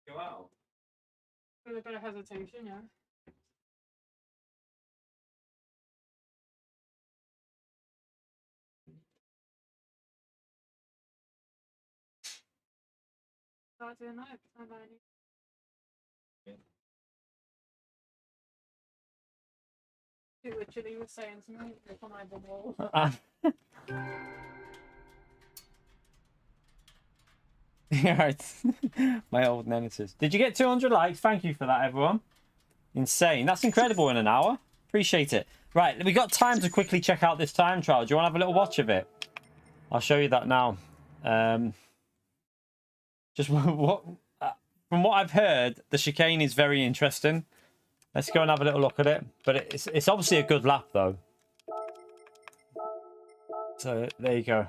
Go out. With a bit of hesitation, yeah. Start doing that. He literally was saying to me, "Look on my bubble." Yeah, it's my old nemesis. Did you get 200 likes? Thank you for that, everyone. Insane. That's incredible in an hour. Appreciate it. Right, we got time to quickly check out this time trial. Do you want to have a little watch of it? I'll show you that now. Just what from what I've heard, the chicane is very interesting. Let's go and have a little look at it. But it's obviously a good lap though. So there you go.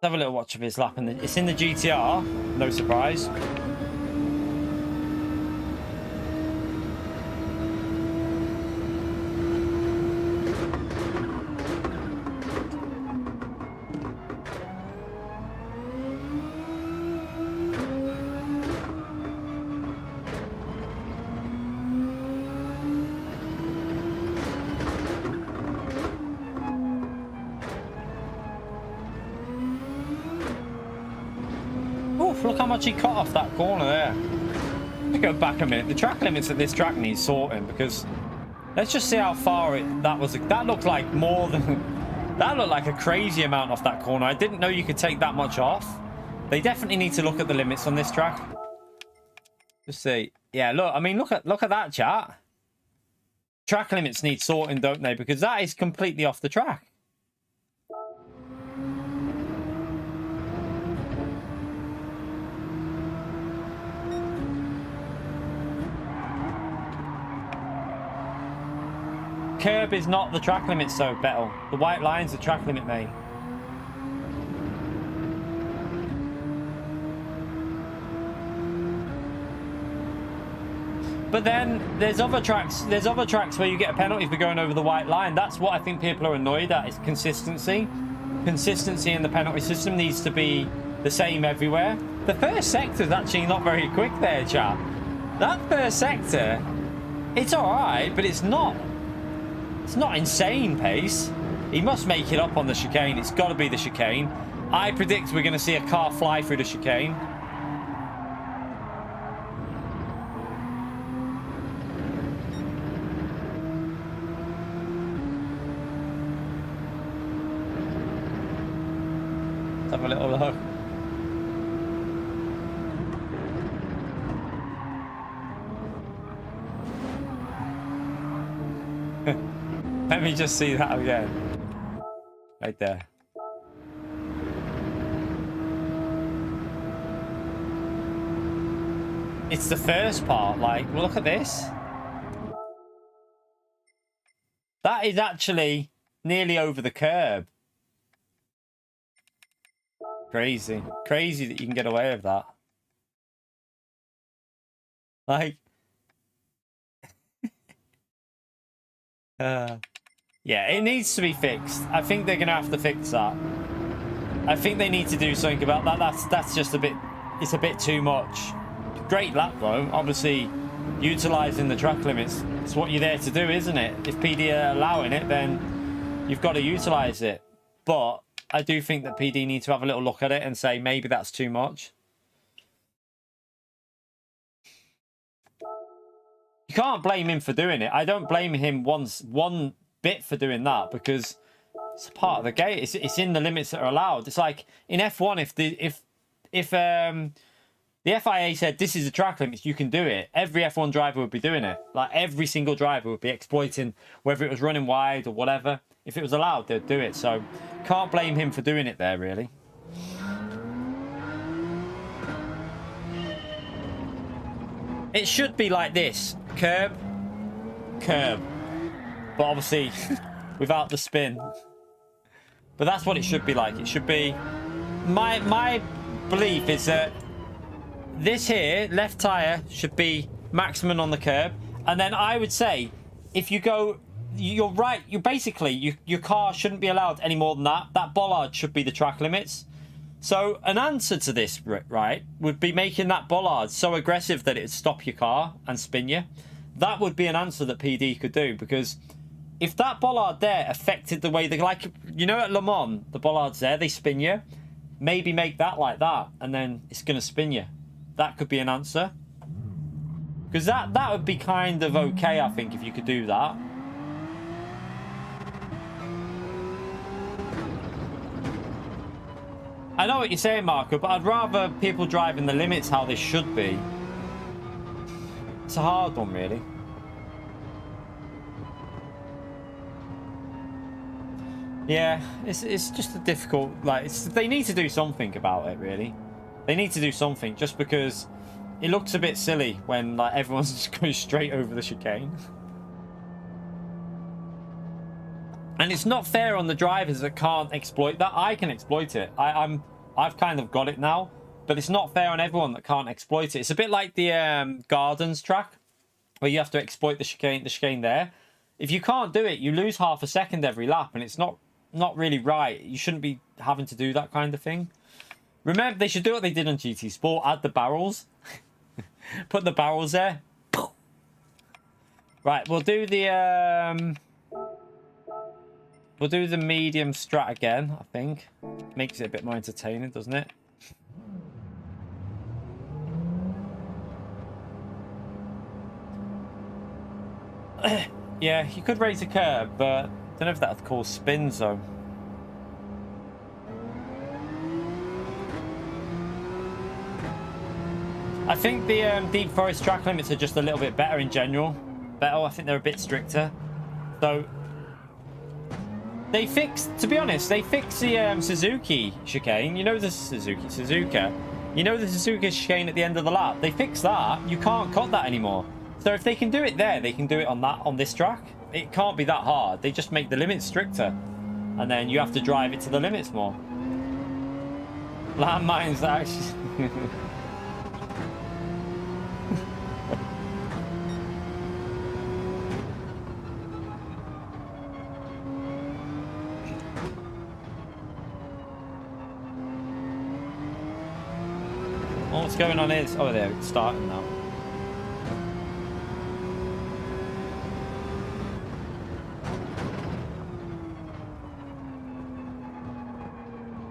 Have a little watch of his lap, and it's in the GTR. No surprise. how much he cut off that corner there. Let's go back a minute. The track limits of this track needs sorting, because let's just see how far that was. That looked like more than... That looked like a crazy amount off that corner. I didn't know you could take that much off. They definitely need to look at the limits on this track. Just see. Yeah, look. I mean, look at that, chat. Track limits need sorting, don't they? Because that is completely off the track. Curb is not the track limit, so Bettel. The white line's the track limit, mate. But then there's other tracks where you get a penalty for going over the white line. That's what I think people are annoyed at, is consistency. Consistency in the penalty system needs to be the same everywhere. The first sector is actually not very quick there, chap. That first sector, it's alright, but it's not insane pace. He must make it up on the chicane. It's got to be the chicane. I predict we're going to see a car fly through the chicane. Let's have a little look. Let me just see that again. Right there. It's the first part. Like, well, look at this. That is actually nearly over the curb. Crazy. Crazy that you can get away with that. Like... yeah, it needs to be fixed. I think they're gonna have to fix that. I think they need to do something about that. That's just a bit, it's a bit too much. Great lap though, obviously utilising the track limits. It's what you're there to do, isn't it? If PD are allowing it, then you've got to utilise it. But I do think that PD need to have a little look at it and say maybe that's too much. You can't blame him for doing it. I don't blame him one bit for doing that, because it's a part of the game. It's in the limits that are allowed. It's like in F1, if the FIA said this is the track limits, you can do it, every F1 driver would be doing it. Like every single driver would be exploiting, whether it was running wide or whatever. If it was allowed, they'd do it. So can't blame him for doing it there, really. It should be like this. Curb. Curb. But obviously, without the spin. But that's what it should be like. It should be... My belief is that this here, left tyre, should be maximum on the curb. And then I would say, if you go... You're right. You basically, your car shouldn't be allowed any more than that. That bollard should be the track limits. So an answer to this, right, would be making that bollard so aggressive that it would stop your car and spin you. That would be an answer that PD could do, because if that bollard there affected the way they, like, you know, at Le Mans, the bollards there, they spin you. Maybe make that like that, and then it's going to spin you. That could be an answer. Because that would be kind of okay, I think, if you could do that. I know what you're saying, Marco, but I'd rather people driving the limits how they should be. It's a hard one, really. Yeah, it's just a difficult... Like, they need to do something about it, really. They need to do something, just because it looks a bit silly when, like, everyone's just going straight over the chicane. And it's not fair on the drivers that can't exploit that. I can exploit it. I've kind of got it now. But it's not fair on everyone that can't exploit it. It's a bit like the Gardens track, where you have to exploit the chicane there. If you can't do it, you lose half a second every lap, and it's not really right. You shouldn't be having to do that kind of thing. Remember, they should do what they did on GT Sport. Add the barrels. Put the barrels there. Right, we'll do the... We'll do the medium strat again, I think. Makes it a bit more entertaining, doesn't it? Yeah, you could raise a curb, but I don't know if that would cause spins though. I think the deep forest track limits are just a little bit better in general. I think they're a bit stricter. So they fixed, to be honest, they fixed the Suzuki chicane. You know the Suzuka. You know the Suzuka chicane at the end of the lap. They fixed that. You can't cut that anymore. So if they can do it there, they can do it on this track. It can't be that hard. They just make the limits stricter, and then you have to drive it to the limits more. Landmines actually. What's going on is... Oh, there, it's starting now.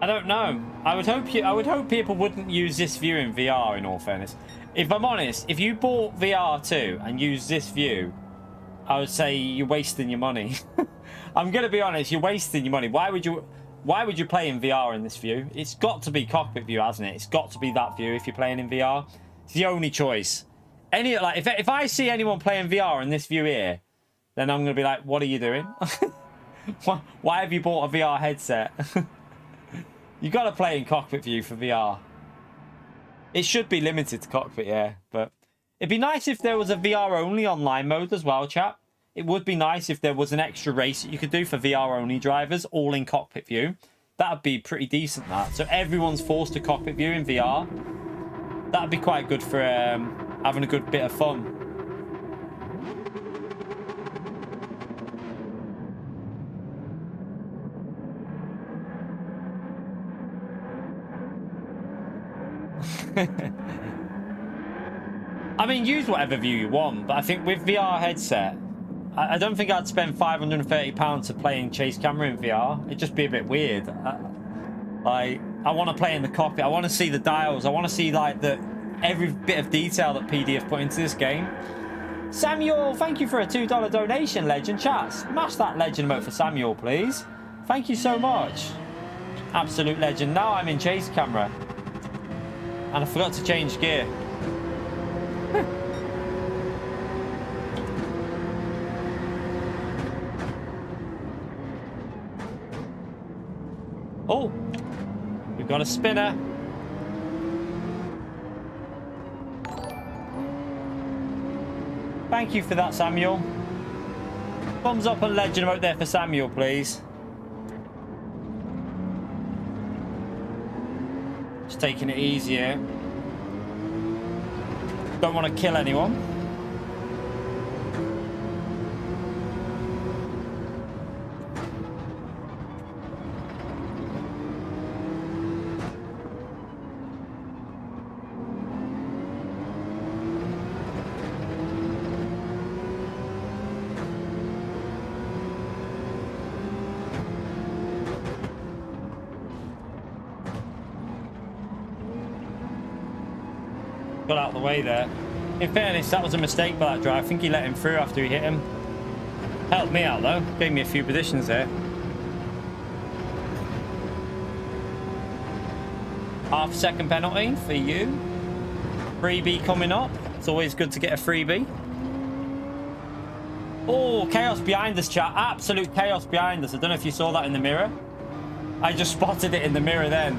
I don't know. I would hope people wouldn't use this view in VR, in all fairness. If I'm honest, if you bought VR2 and used this view, I would say you're wasting your money. I'm going to be honest, you're wasting your money. Why would you play in VR in this view? It's got to be cockpit view, hasn't it? It's got to be that view if you're playing in VR. It's the only choice. If I see anyone playing VR in this view here, then I'm going to be like, what are you doing? Why have you bought a VR headset? You got to play in cockpit view for VR. It should be limited to cockpit, yeah. But it'd be nice if there was a VR only online mode as well, chat. It would be nice if there was an extra race that you could do for VR only drivers, all in cockpit view. That'd be pretty decent, that. So everyone's forced to cockpit view in VR. That'd be quite good for having a good bit of fun. I mean, use whatever view you want, but I think with VR headset, I don't think I'd spend £530 to play in chase camera in VR. It'd just be a bit weird. I want to play in the cockpit. I want to see the dials. I want to see like every bit of detail that PD have put into this game. Samuel, thank you for a $2 donation, legend. Chat, smash that legend emote for Samuel, please. Thank you so much. Absolute legend. Now I'm in chase camera. And I forgot to change gear. Oh, we've got a spinner. Thank you for that, Samuel. Thumbs up and legend emote there for Samuel, please. Just taking it easier. Don't want to kill anyone. Got out of the way there. In fairness, that was a mistake by that driver. I think he let him through after he hit him. Helped me out though. Gave me a few positions there. Half-second penalty for you. Freebie coming up. It's always good to get a freebie. Oh, chaos behind us, chat. Absolute chaos behind us. I don't know if you saw that in the mirror. I just spotted it in the mirror then.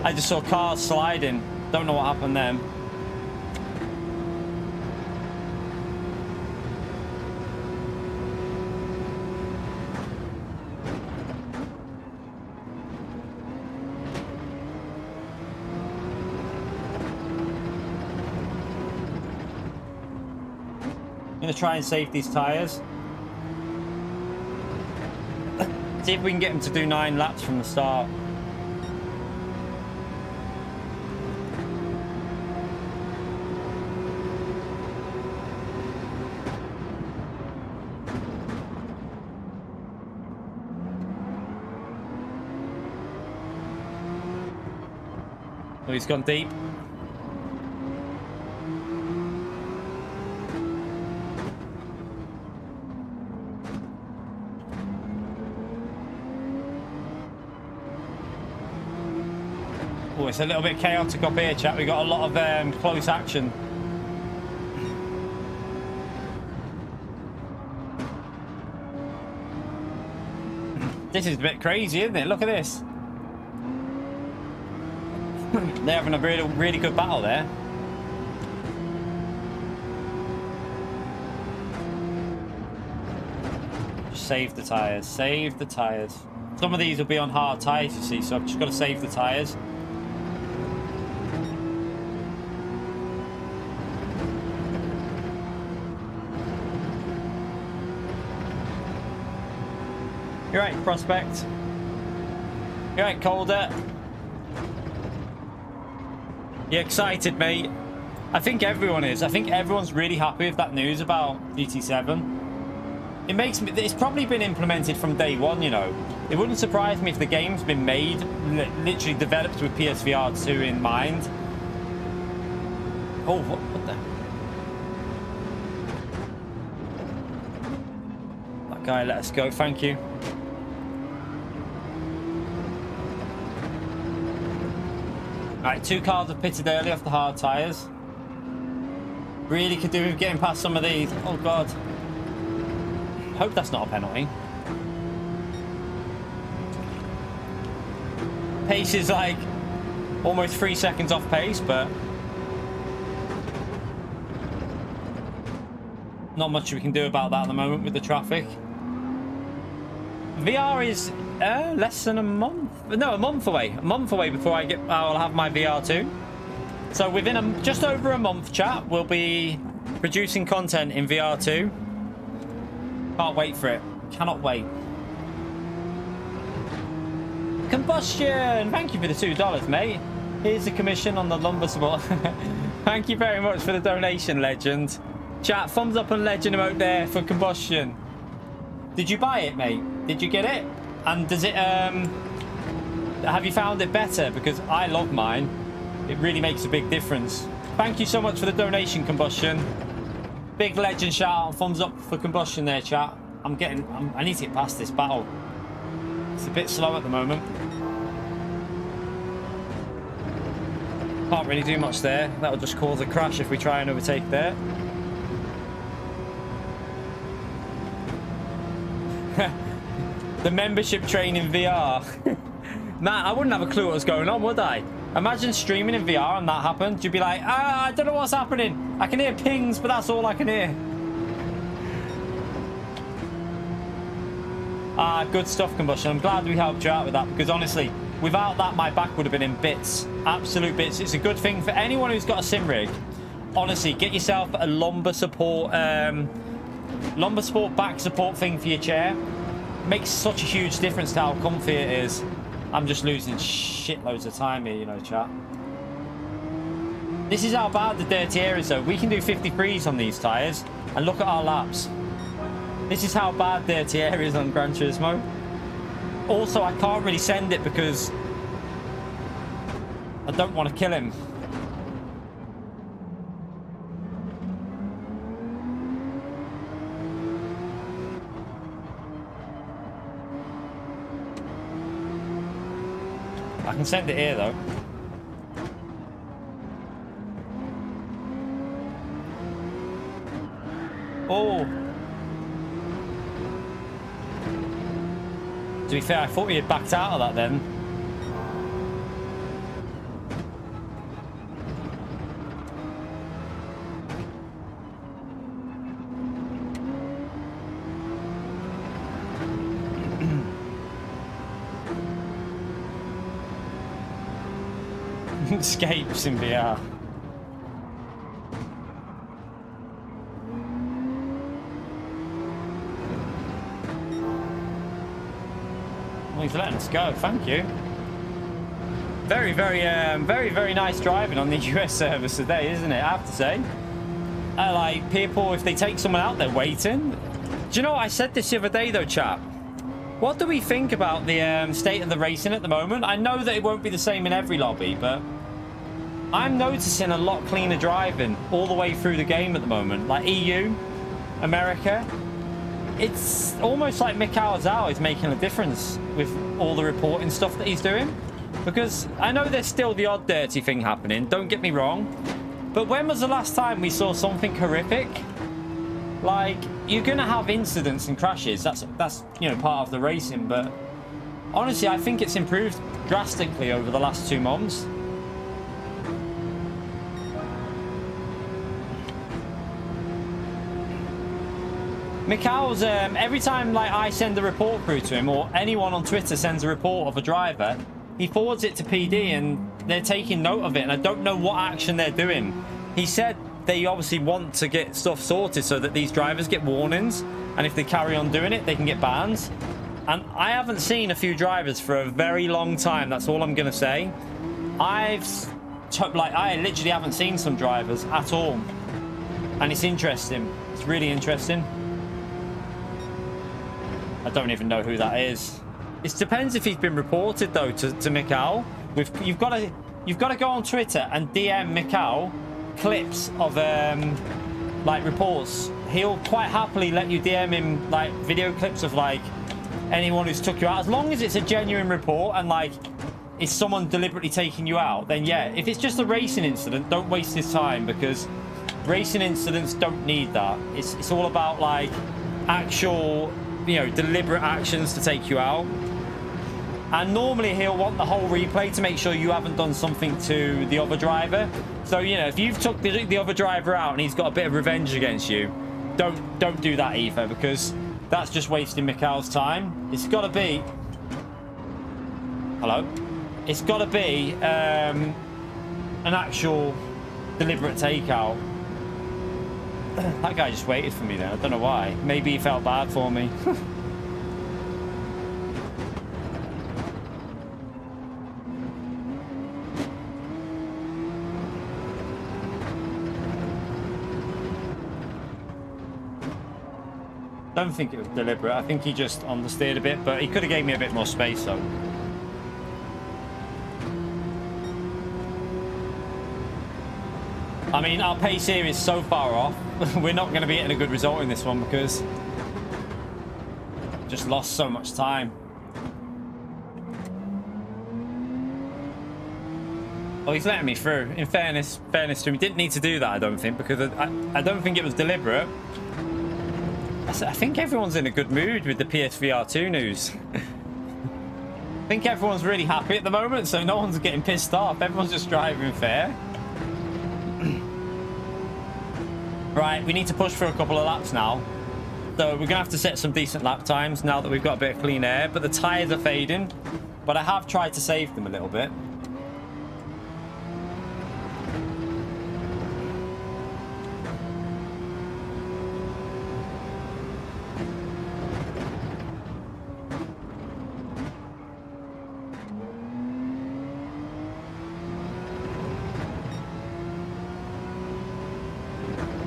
I just saw cars sliding. Don't know what happened then. I'm going to try and save these tyres. See if we can get him to do 9 laps from the start. Oh, he's gone deep. Oh, it's a little bit chaotic up here, chat. We got a lot of close action. This is a bit crazy, isn't it? Look at this. They're having a really good battle there. Just save the tyres. Save the tyres. Some of these will be on hard tyres, you see, so I've just got to save the tyres. You're right, Prospect. You're right, Calder. You excited, mate? I think everyone is. I think everyone's really happy with that news about GT7. It makes me... It's probably been implemented from day one, you know. It wouldn't surprise me if the game's been made, literally developed with PSVR 2 in mind. Oh, what the... That guy let us go, thank you. Alright, 2 cars have pitted early off the hard tyres. Really could do with getting past some of these. Oh, God. Hope that's not a penalty. Pace is like almost 3 seconds off pace, but not much we can do about that at the moment with the traffic. VR is less than a month. No, a month away. A month away before I'll have my VR2. So within just over a month, chat, we'll be producing content in VR2. Can't wait for it. Cannot wait. Combustion! Thank you for the $2, mate. Here's the commission on the lumbar support. Thank you very much for the donation, legend. Chat, thumbs up and legend emote there for combustion. Did you buy it, mate? Did you get it? And does it, have you found it better? Because I love mine. It really makes a big difference. Thank you so much for the donation, combustion. Big legend shout out, thumbs up for combustion there, chat. I need to get past this battle. It's a bit slow at the moment. Can't really do much there. That'll just cause a crash if we try and overtake there. The membership train in VR. Man, I wouldn't have a clue what was going on, would I? Imagine streaming in VR and that happened. You'd be like, I don't know what's happening. I can hear pings, but that's all I can hear. Good stuff, combustion. I'm glad we helped you out with that, because honestly, without that, my back would have been in bits. Absolute bits. It's a good thing for anyone who's got a sim rig. Honestly, get yourself a lumbar support back support thing for your chair. Makes such a huge difference to how comfy it is. I'm just losing shitloads of time here, you know, chat. This is how bad the dirty air is, though. We can do 53s on these tyres, and look at our laps. This is how bad dirty air is on Gran Turismo. Also, I can't really send it because I don't want to kill him. I can send it here, though. Oh. To be fair, I thought he had backed out of that then. Escapes in VR. Well, he's letting us go. Thank you. Very, very nice driving on the US service today, isn't it? I have to say. Like, people, if they take someone out, they're waiting. Do you know what? I said this the other day, though, chap. What do we think about the state of the racing at the moment? I know that it won't be the same in every lobby, but I'm noticing a lot cleaner driving all the way through the game at the moment. Like EU, America. It's almost like Mikhail Zhao is making a difference with all the reporting stuff that he's doing. Because I know there's still the odd dirty thing happening, don't get me wrong. But when was the last time we saw something horrific? Like, you're going to have incidents and crashes. That's you know, part of the racing. But honestly, I think it's improved drastically over the last 2 months. Mikhail's, every time like I send a report through to him, or anyone on Twitter sends a report of a driver, he forwards it to PD and they're taking note of it, and I don't know what action they're doing. He said they obviously want to get stuff sorted so that these drivers get warnings, and if they carry on doing it, they can get bans. And I haven't seen a few drivers for a very long time. That's all I'm gonna say. I literally haven't seen some drivers at all, and it's interesting. It's really interesting. I don't even know who that is. It depends if he's been reported though to Mikhail. You've got to go on Twitter and DM Mikhail clips of like reports. He'll quite happily let you DM him like video clips of like anyone who's took you out, as long as it's a genuine report and like it's someone deliberately taking you out. Then yeah, if it's just a racing incident, don't waste his time, because racing incidents don't need that. It's all about like actual, you know, deliberate actions to take you out. And normally he'll want the whole replay to make sure you haven't done something to the other driver. So, you know, if you've took the other driver out and he's got a bit of revenge against you, don't do that either, because that's just wasting Mikhail's time. It's got to be... Hello? It's got to be an actual deliberate takeout. That guy just waited for me then. I don't know why. Maybe he felt bad for me. Don't think it was deliberate. I think he just understeered a bit, but he could have gave me a bit more space though. I mean, our pace here is so far off. We're not going to be getting a good result in this one because just lost so much time. Oh, he's letting me through. In fairness to him, he didn't need to do that, I don't think, because I don't think it was deliberate. I think everyone's in a good mood with the PSVR 2 news. I think everyone's really happy at the moment, so no one's getting pissed off. Everyone's just driving fair. Right, we need to push for a couple of laps now. So we're going to have to set some decent lap times now that we've got a bit of clean air. But the tyres are fading. But I have tried to save them a little bit.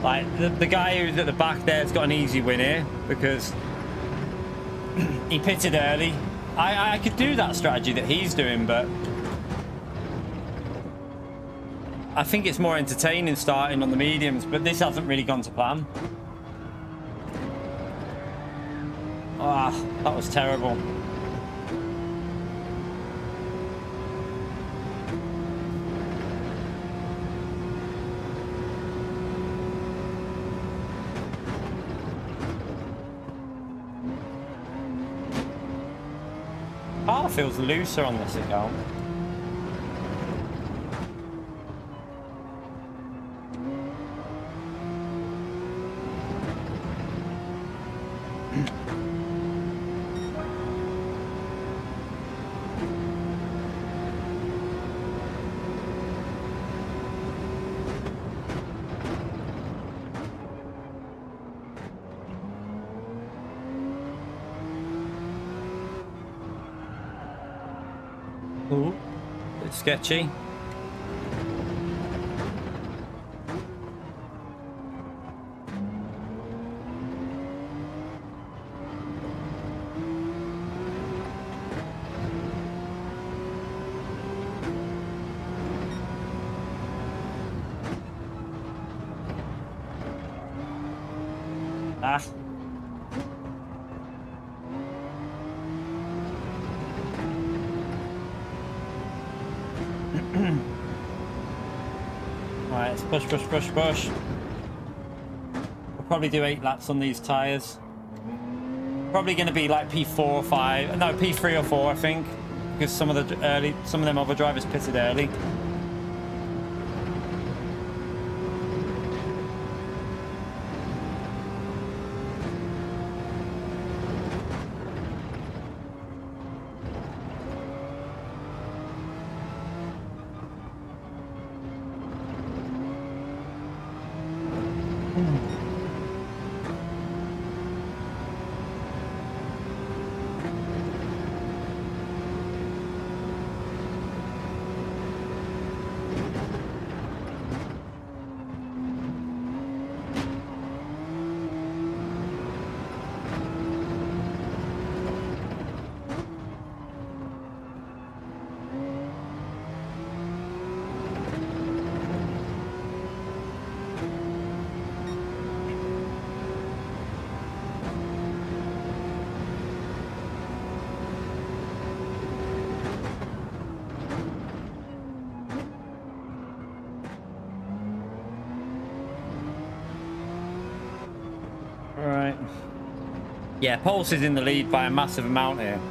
Like, the guy who's at the back there has got an easy win here because he pitted early. I could do that strategy that he's doing, but I think it's more entertaining starting on the mediums, but this hasn't really gone to plan. Ah, that was terrible. Car feels looser on this account. Ooh, bit sketchy. Ah. Push, push, push, push. We'll probably do 8 laps on these tyres. Probably going to be like P4 or 5. No, P3 or 4, I think. Because some of them other drivers pitted early. Yeah, Pulse is in the lead by a massive amount here.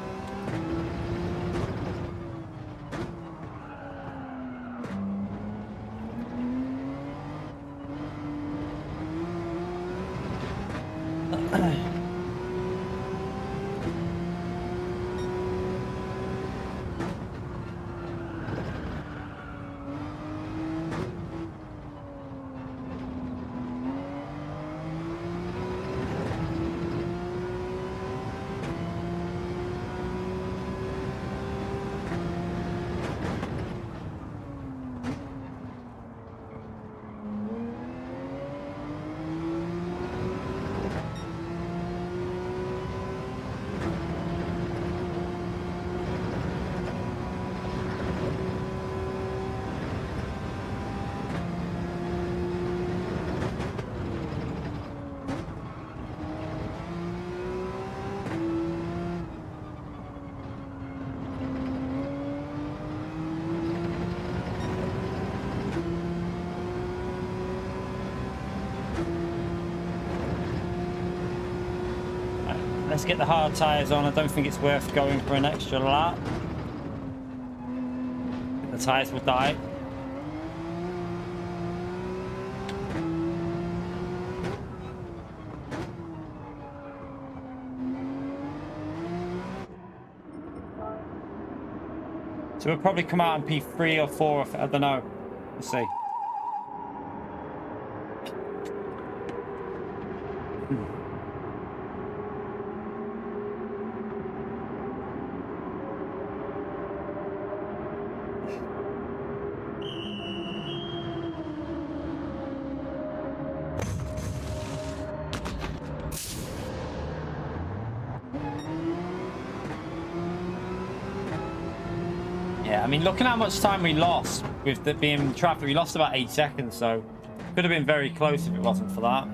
Let's get the hard tyres on. I don't think it's worth going for an extra lap. The tyres will die. So we'll probably come out in P3 or 4. I don't know. Let's see. I mean, looking at how much time we lost with the being traffic, we lost about 8 seconds, so could have been very close if it wasn't for that.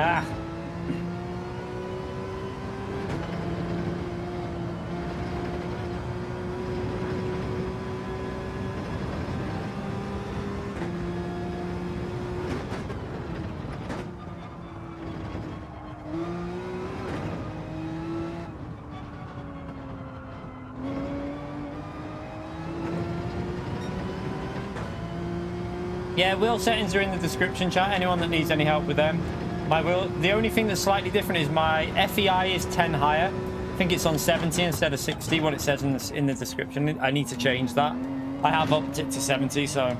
Ah. Yeah, wheel settings are in the description, chat. Anyone that needs any help with them. My wheel, the only thing that's slightly different is my FEI is 10 higher. I think it's on 70 instead of 60, what it says in the description. I need to change that. I have upped it to 70, so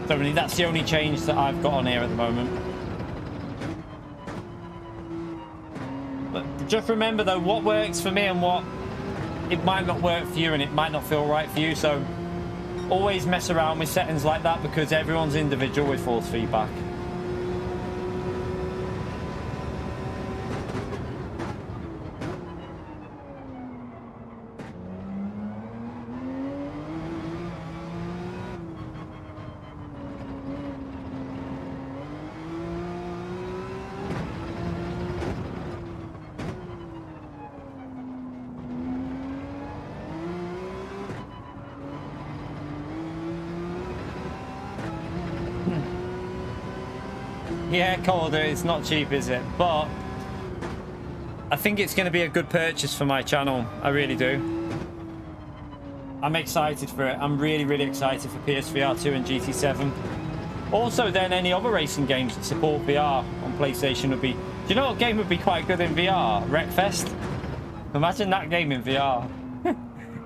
that's the only change that I've got on here at the moment. But just remember though, what works for me and what it might not work for you, and it might not feel right for you. So always mess around with settings like that, because everyone's individual with force feedback. Yeah, Calder, it's not cheap, is it? But I think it's going to be a good purchase for my channel. I really do. I'm excited for it. I'm really, really excited for PSVR 2 and GT7. Also, then any other racing games that support VR on PlayStation would be... Do you know what game would be quite good in VR? Wreckfest? Imagine that game in VR.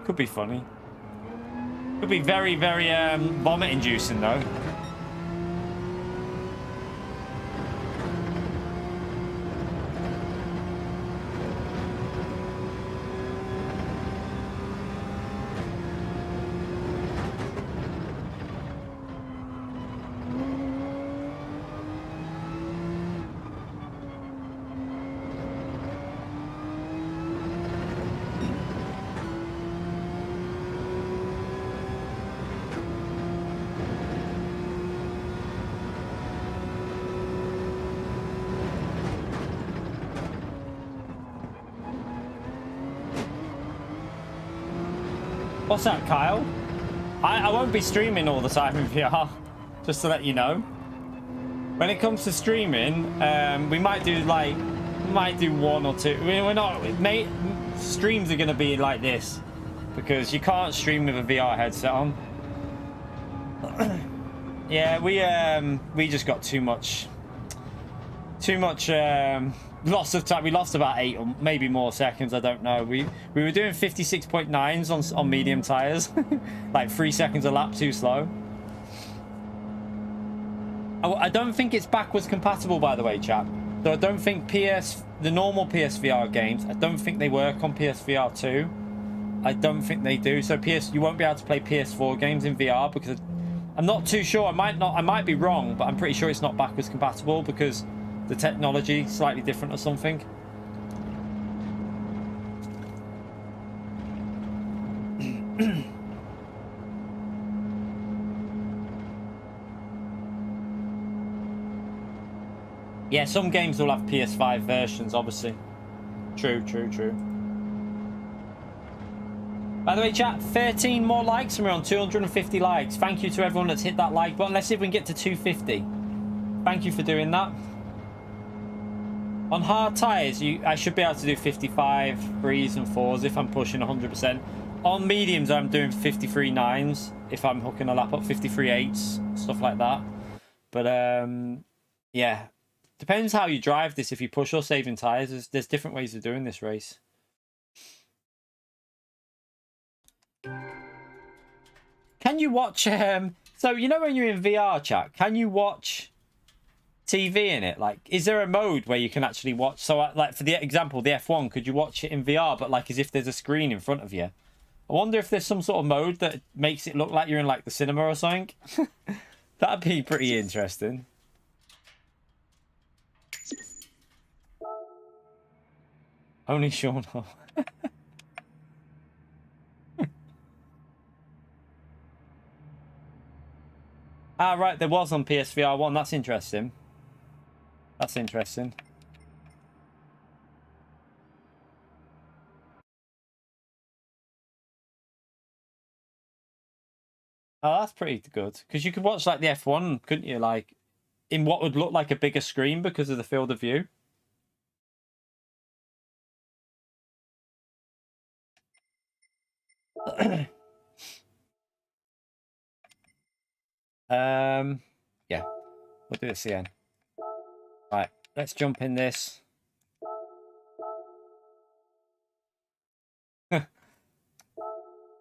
Could be funny. Could be very, very vomit-inducing, though. What's that, Kyle? I won't be streaming all the time in VR, just to let you know. When it comes to streaming, we might do one or two. We're not, mate. Streams are going to be like this because you can't stream with a VR headset on. Yeah, we just got too much loss of time. We lost about 8 or maybe more seconds. I don't know. We were doing 56.9s on medium tires, like 3 seconds a lap too slow. I don't think it's backwards compatible, by the way, chap. So I don't think the normal PSVR games, I don't think they work on PSVR 2. I don't think they do. So you won't be able to play PS4 games in VR because I'm not too sure. I might be wrong, but I'm pretty sure it's not backwards compatible because the technology is slightly different or something. Yeah, some games will have PS5 versions, obviously. True. By the way, chat, 13 more likes and we're on 250 likes. Thank you to everyone that's hit that like button. Let's see if we can get to 250. Thank you for doing that. On hard tyres, I should be able to do 55 3s and 4s if I'm pushing 100%. On mediums, I'm doing 53 9s if I'm hooking a lap up, 53 8s, stuff like that. But, yeah. Depends how you drive this, if you push or saving tyres. There's different ways of doing this race. Can you watch... so, you know when you're in VR, chat, can you watch TV in it? Like, is there a mode where you can actually watch? So, like, for the example, the F1, could you watch it in VR, but like as if there's a screen in front of you? I wonder if there's some sort of mode that makes it look like you're in, like, the cinema or something. That'd be pretty interesting. Only Sean. Ah, right, there was on PSVR 1. That's interesting. That's interesting. Oh, that's pretty good. Because you could watch, like, the F1, couldn't you? Like, in what would look like a bigger screen because of the field of view. Yeah, we'll do it CN. Right, let's jump in this.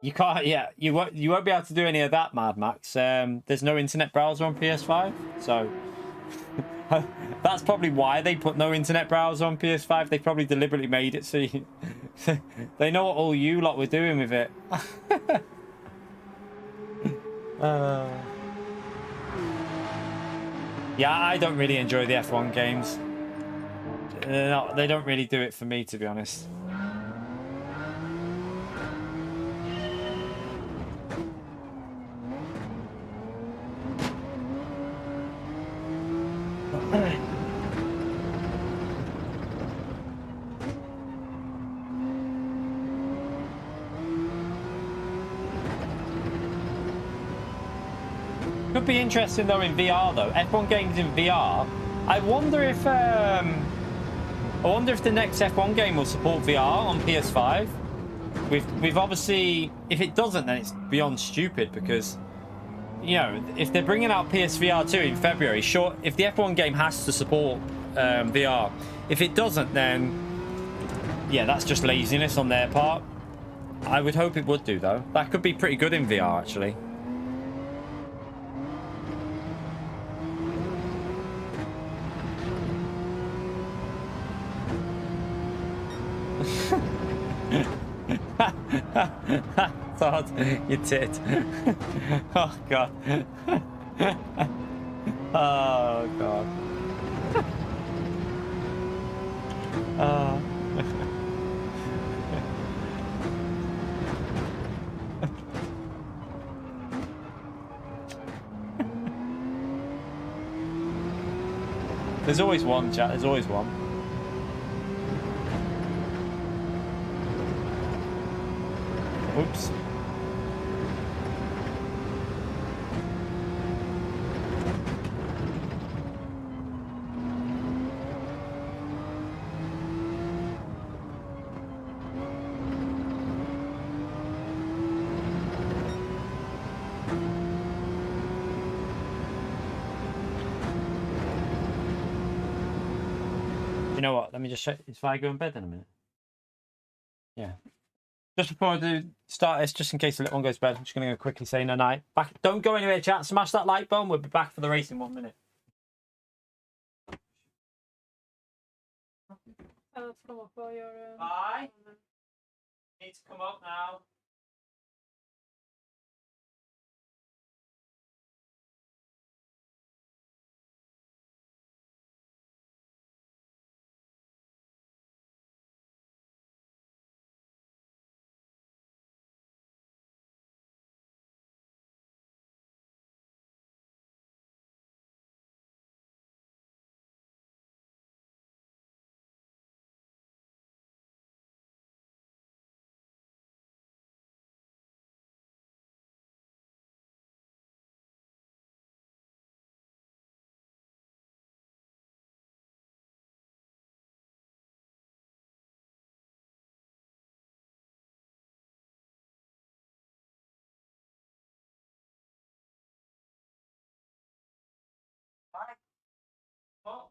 You can't. Yeah, you won't. You won't be able to do any of that, Mad Max. There's no internet browser on PS5, so that's probably why they put no internet browser on PS5. They probably deliberately made it so you, they know what all you lot were doing with it. Yeah, I don't really enjoy the F1 games. They don't really do it for me, to be honest. Could be interesting though in VR though. F1 games in VR. I wonder if the next F1 game will support VR on PS5. We've obviously, if it doesn't, then it's beyond stupid because, you know, if they're bringing out PSVR 2 in February, sure, if the F1 game has to support VR, if it doesn't, then yeah, that's just laziness on their part. I would hope it would do though. That could be pretty good in VR actually. Thought you did. Oh god. Oh god. Oh. There's always one, chat. There's always one. Oops. You know what? Let me just check if I go in bed in a minute. Yeah. Just before I do start this, just in case the little one goes to bed, I'm just going to go quickly say no night. Back. Don't go anywhere, chat. Smash that like button. We'll be back for the race in 1 minute. Bye. Need to come up now. Bye. Oh.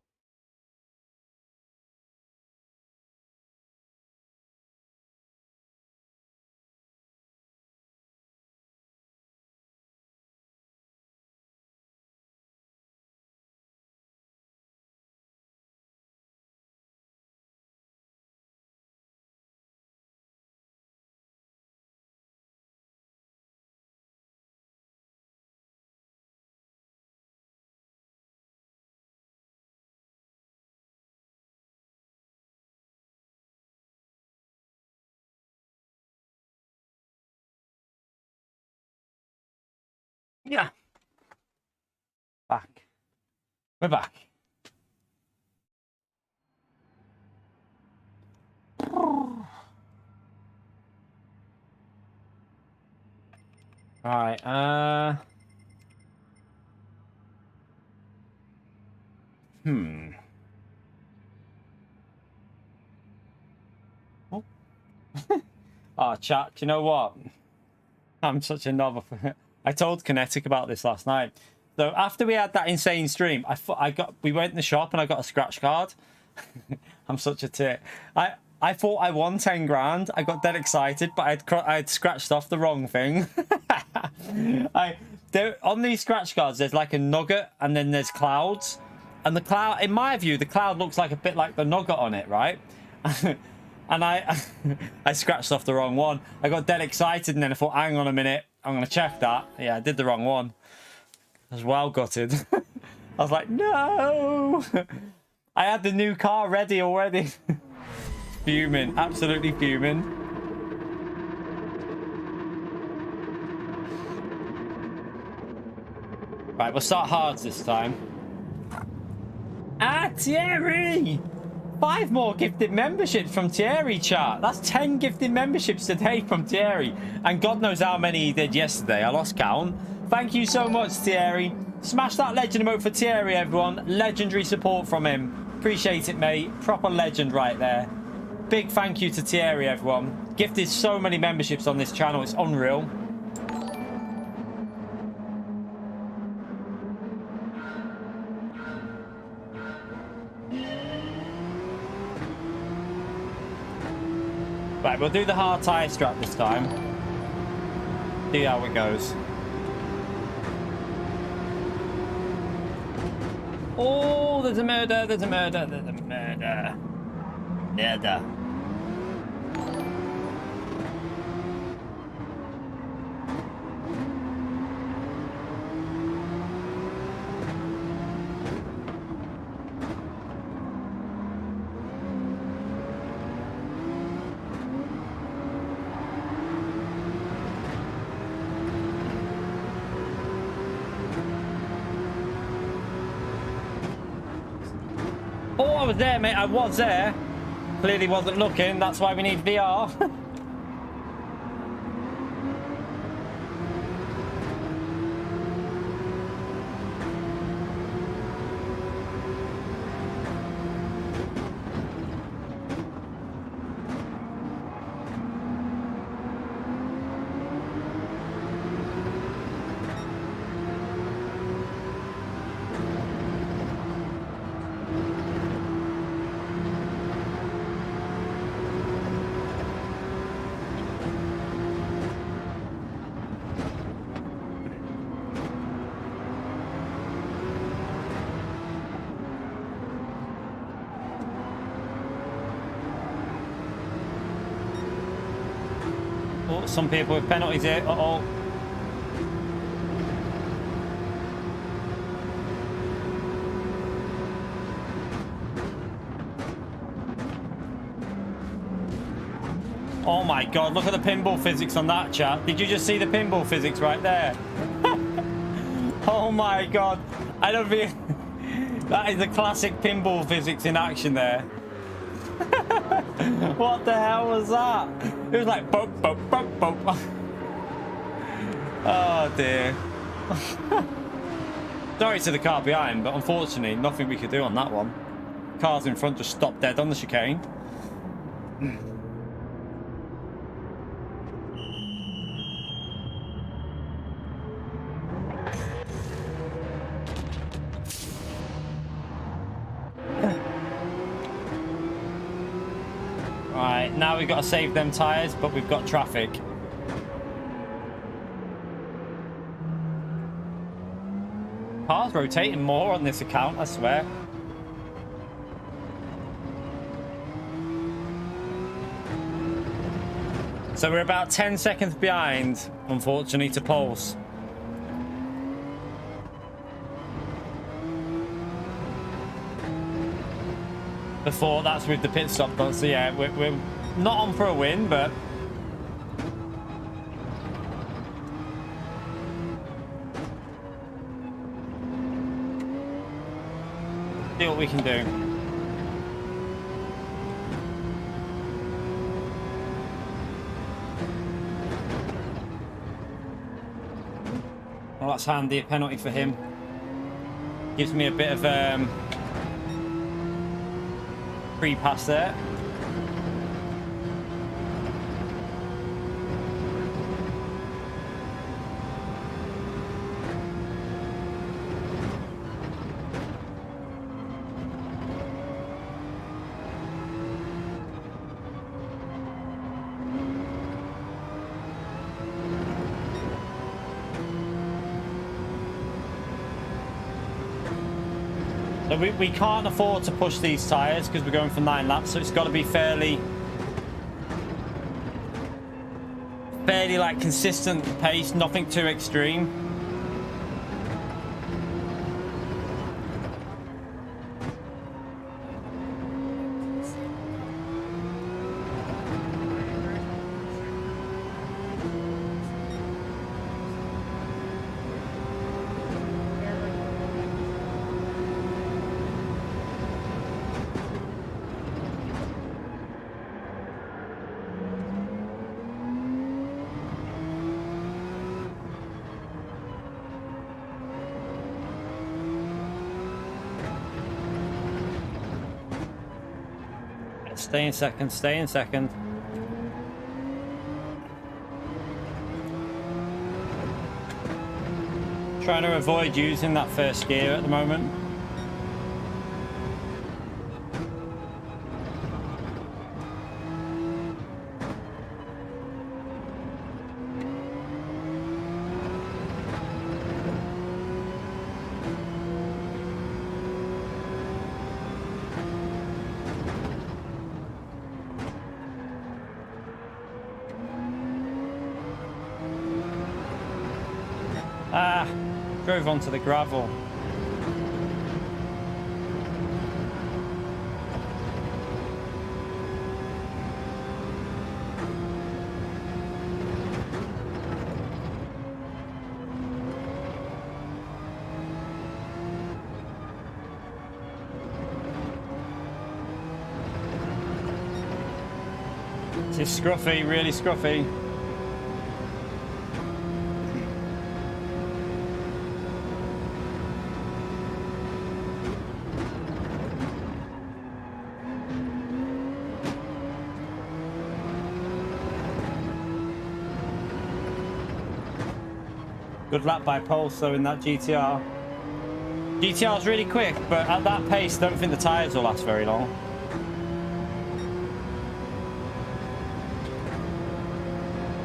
Yeah. Back. We're back. Alright, Oh. Oh, chat, do you know what? I'm such a knob. I told Kinetic about this last night. So after we had that insane stream, we went in the shop and I got a scratch card. I'm such a tit. I thought I won 10 grand. I got dead excited, but I'd scratched off the wrong thing. On these scratch cards, there's like a nugget and then there's clouds. And the cloud, in my view, the cloud looks like a bit like the nugget on it, right? And I scratched off the wrong one. I got dead excited and then I thought, hang on a minute, I'm going to check that. Yeah, I did the wrong one. I was well gutted. I was like, no! I had the new car ready already. Fuming, absolutely fuming. Right, we'll start hards this time. Ah, Thierry! 5 more gifted memberships from Thierry, chat. That's 10 gifted memberships today from Thierry. And God knows how many he did yesterday. I lost count. Thank you so much, Thierry. Smash that legend emote for Thierry, everyone. Legendary support from him. Appreciate it, mate. Proper legend right there. Big thank you to Thierry, everyone. Gifted so many memberships on this channel. It's unreal. Right, we'll do the hard tire strap this time. See how it goes. Oh, there's a murder, there's a murder, there's a murder. Murder. Oh, I was there, mate. I was there. Clearly wasn't looking. That's why we need VR. Oh, some people with penalties here. Uh-oh. Oh my god, look at the pinball physics on that, chat. Did you just see the pinball physics right there? Oh my god. I don't think... That is the classic pinball physics in action there. What the hell was that? It was like boop, boop, boop, boop. Oh dear. Sorry to the car behind, but unfortunately nothing we could do on that one. Cars in front just stopped dead on the chicane. Right, now we've got to save them tyres, but we've got traffic. Cars rotating more on this account, I swear. So we're about 10 seconds behind, unfortunately, to Pulse. Before that's with the pit stop done. So yeah, we're not on for a win, but see what we can do. Well, that's handy, a penalty for him. Gives me a bit of free pass there. So we can't afford to push these tyres because we're going for 9 laps, so it's got to be fairly like consistent pace, nothing too extreme. Stay in second, stay in second. Trying to avoid using that first gear at the moment. Drove onto the gravel. This is scruffy, really scruffy. Good lap by Pulse though in that GTR. GTR's really quick, but at that pace, I don't think the tyres will last very long.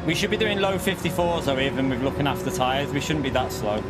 We should be doing low 54s though, even with looking after the tyres. We shouldn't be that slow.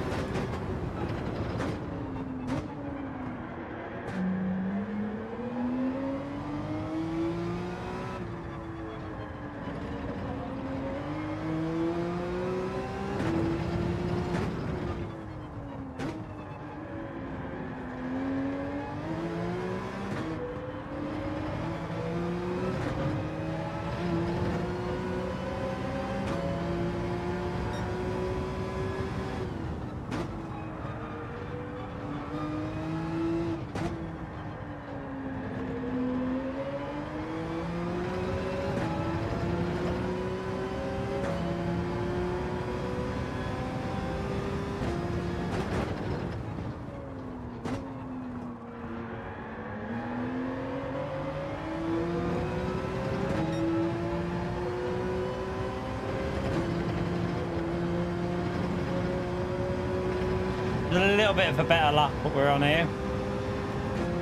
A little bit of a better lap, but we're on here.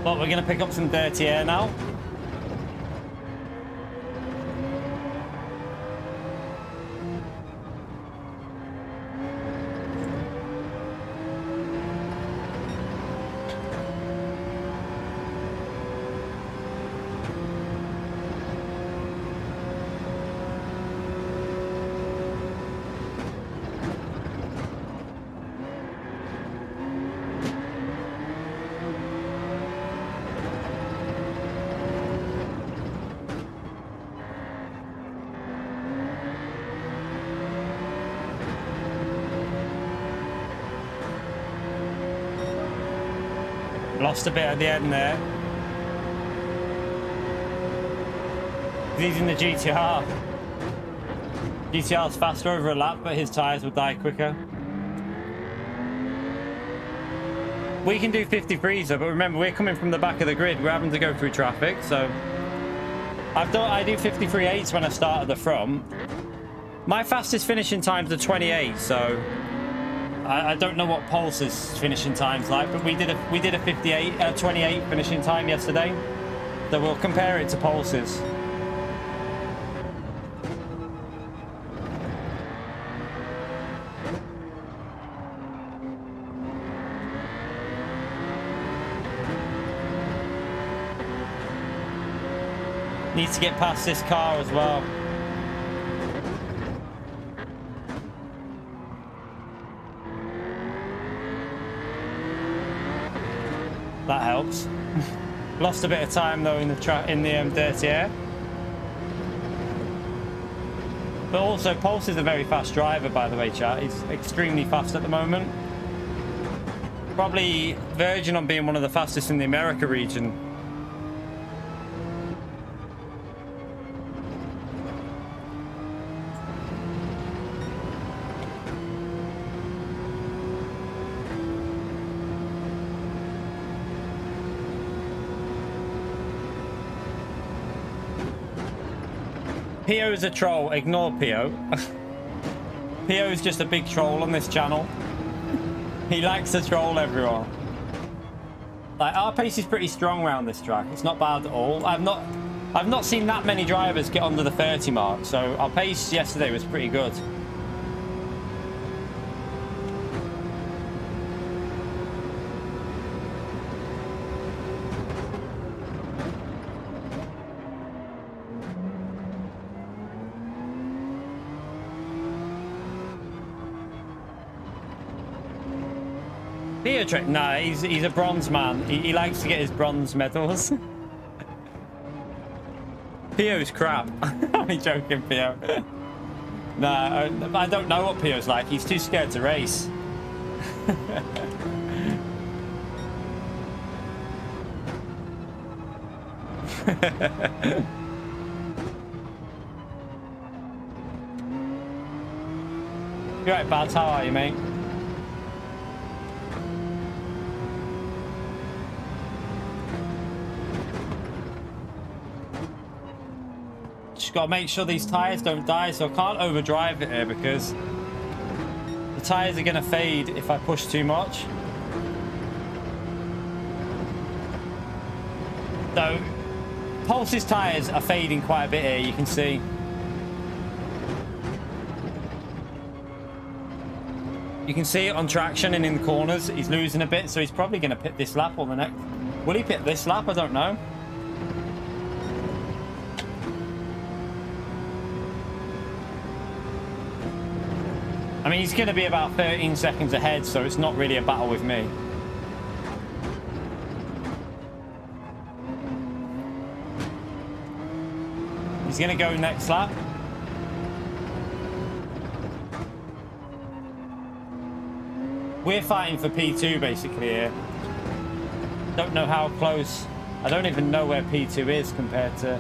But we're going to pick up some dirty air now. Lost a bit at the end there. He's in the GTR. GTR's faster over a lap, but his tyres will die quicker. We can do 53s though, but remember we're coming from the back of the grid. We're having to go through traffic, so I do 53.8s when I start at the front. My fastest finishing times are 28, so I don't know what Pulse's finishing time's like, but we did a 28 finishing time yesterday, so we'll compare it to Pulse's. Needs to get past this car as well. That helps. Lost a bit of time though in the dirty air. But also, Pulse is a very fast driver, by the way, chat. He's extremely fast at the moment. Probably verging on being one of the fastest in the America region. Pio's a troll. Ignore Pio. Pio is just a big troll on this channel. He likes to troll everyone. Like, our pace is pretty strong around this track. It's not bad at all. I've not seen that many drivers get under the 30 mark, so our pace yesterday was pretty good. Nah, he's a bronze man. He likes to get his bronze medals. Pio's crap. I'm only joking, Pio. Nah, I don't know what Pio's like. He's too scared to race. You right, Baz? How are you, mate? Got to make sure these tires don't die, so I can't overdrive it here because the tires are going to fade if I push too much. So Pulse's tires are fading quite a bit here, you can see. You can see it on traction and in the corners. He's losing a bit, so he's probably going to pit this lap or the next. Will he pit this lap? I don't know. I mean, he's going to be about 13 seconds ahead, so it's not really a battle with me. He's going to go next lap. We're fighting for P2 basically here. Don't know how close. I don't even know where P2 is compared to...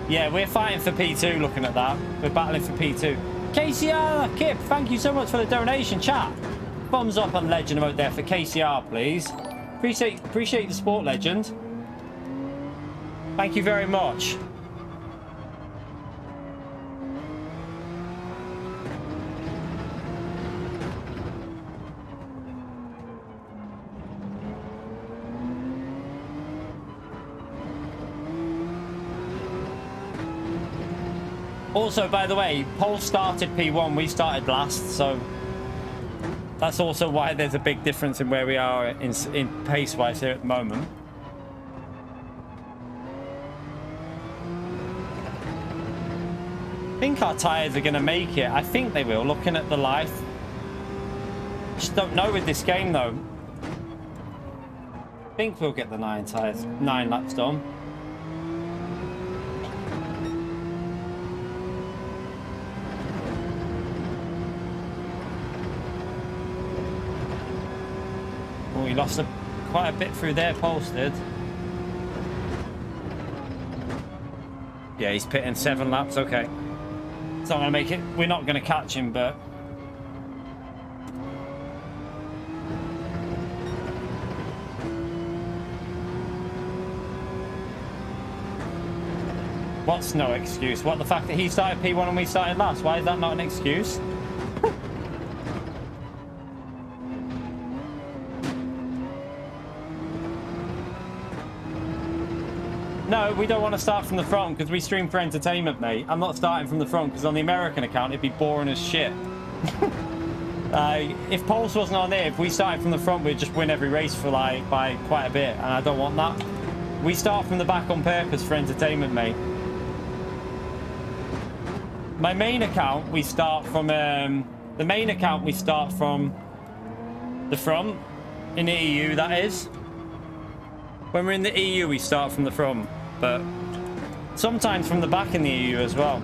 Yeah, we're fighting for P2 looking at that. We're battling for P2. KCR, Kip, thank you so much for the donation, chat. Thumbs up on legend emote there for KCR, please. Appreciate the sport, legend. Thank you very much. Also, by the way, Paul started P1, we started last, so that's also why there's a big difference in where we are in pace-wise here at the moment. I think our tyres are going to make it. I think they will, looking at the life. Just don't know with this game, though. I think we'll get the 9 laps done. We lost quite a bit through there, Pulse did. Yeah, he's pitting 7 laps, okay. It's not going to make it. We're not going to catch him, but... What's no excuse? What, the fact that he started P1 and we started last? Why is that not an excuse? No, we don't want to start from the front because we stream for entertainment, mate. I'm not starting from the front because on the American account it'd be boring as shit. If Pulse wasn't on there, if we started from the front, we'd just win every race for by quite a bit, and I don't want that. We start from the back on purpose for entertainment, mate. My main account, we start from the main account. We start from the front in the EU. That is, when we're in the EU, we start from the front, but sometimes from the back in the EU as well.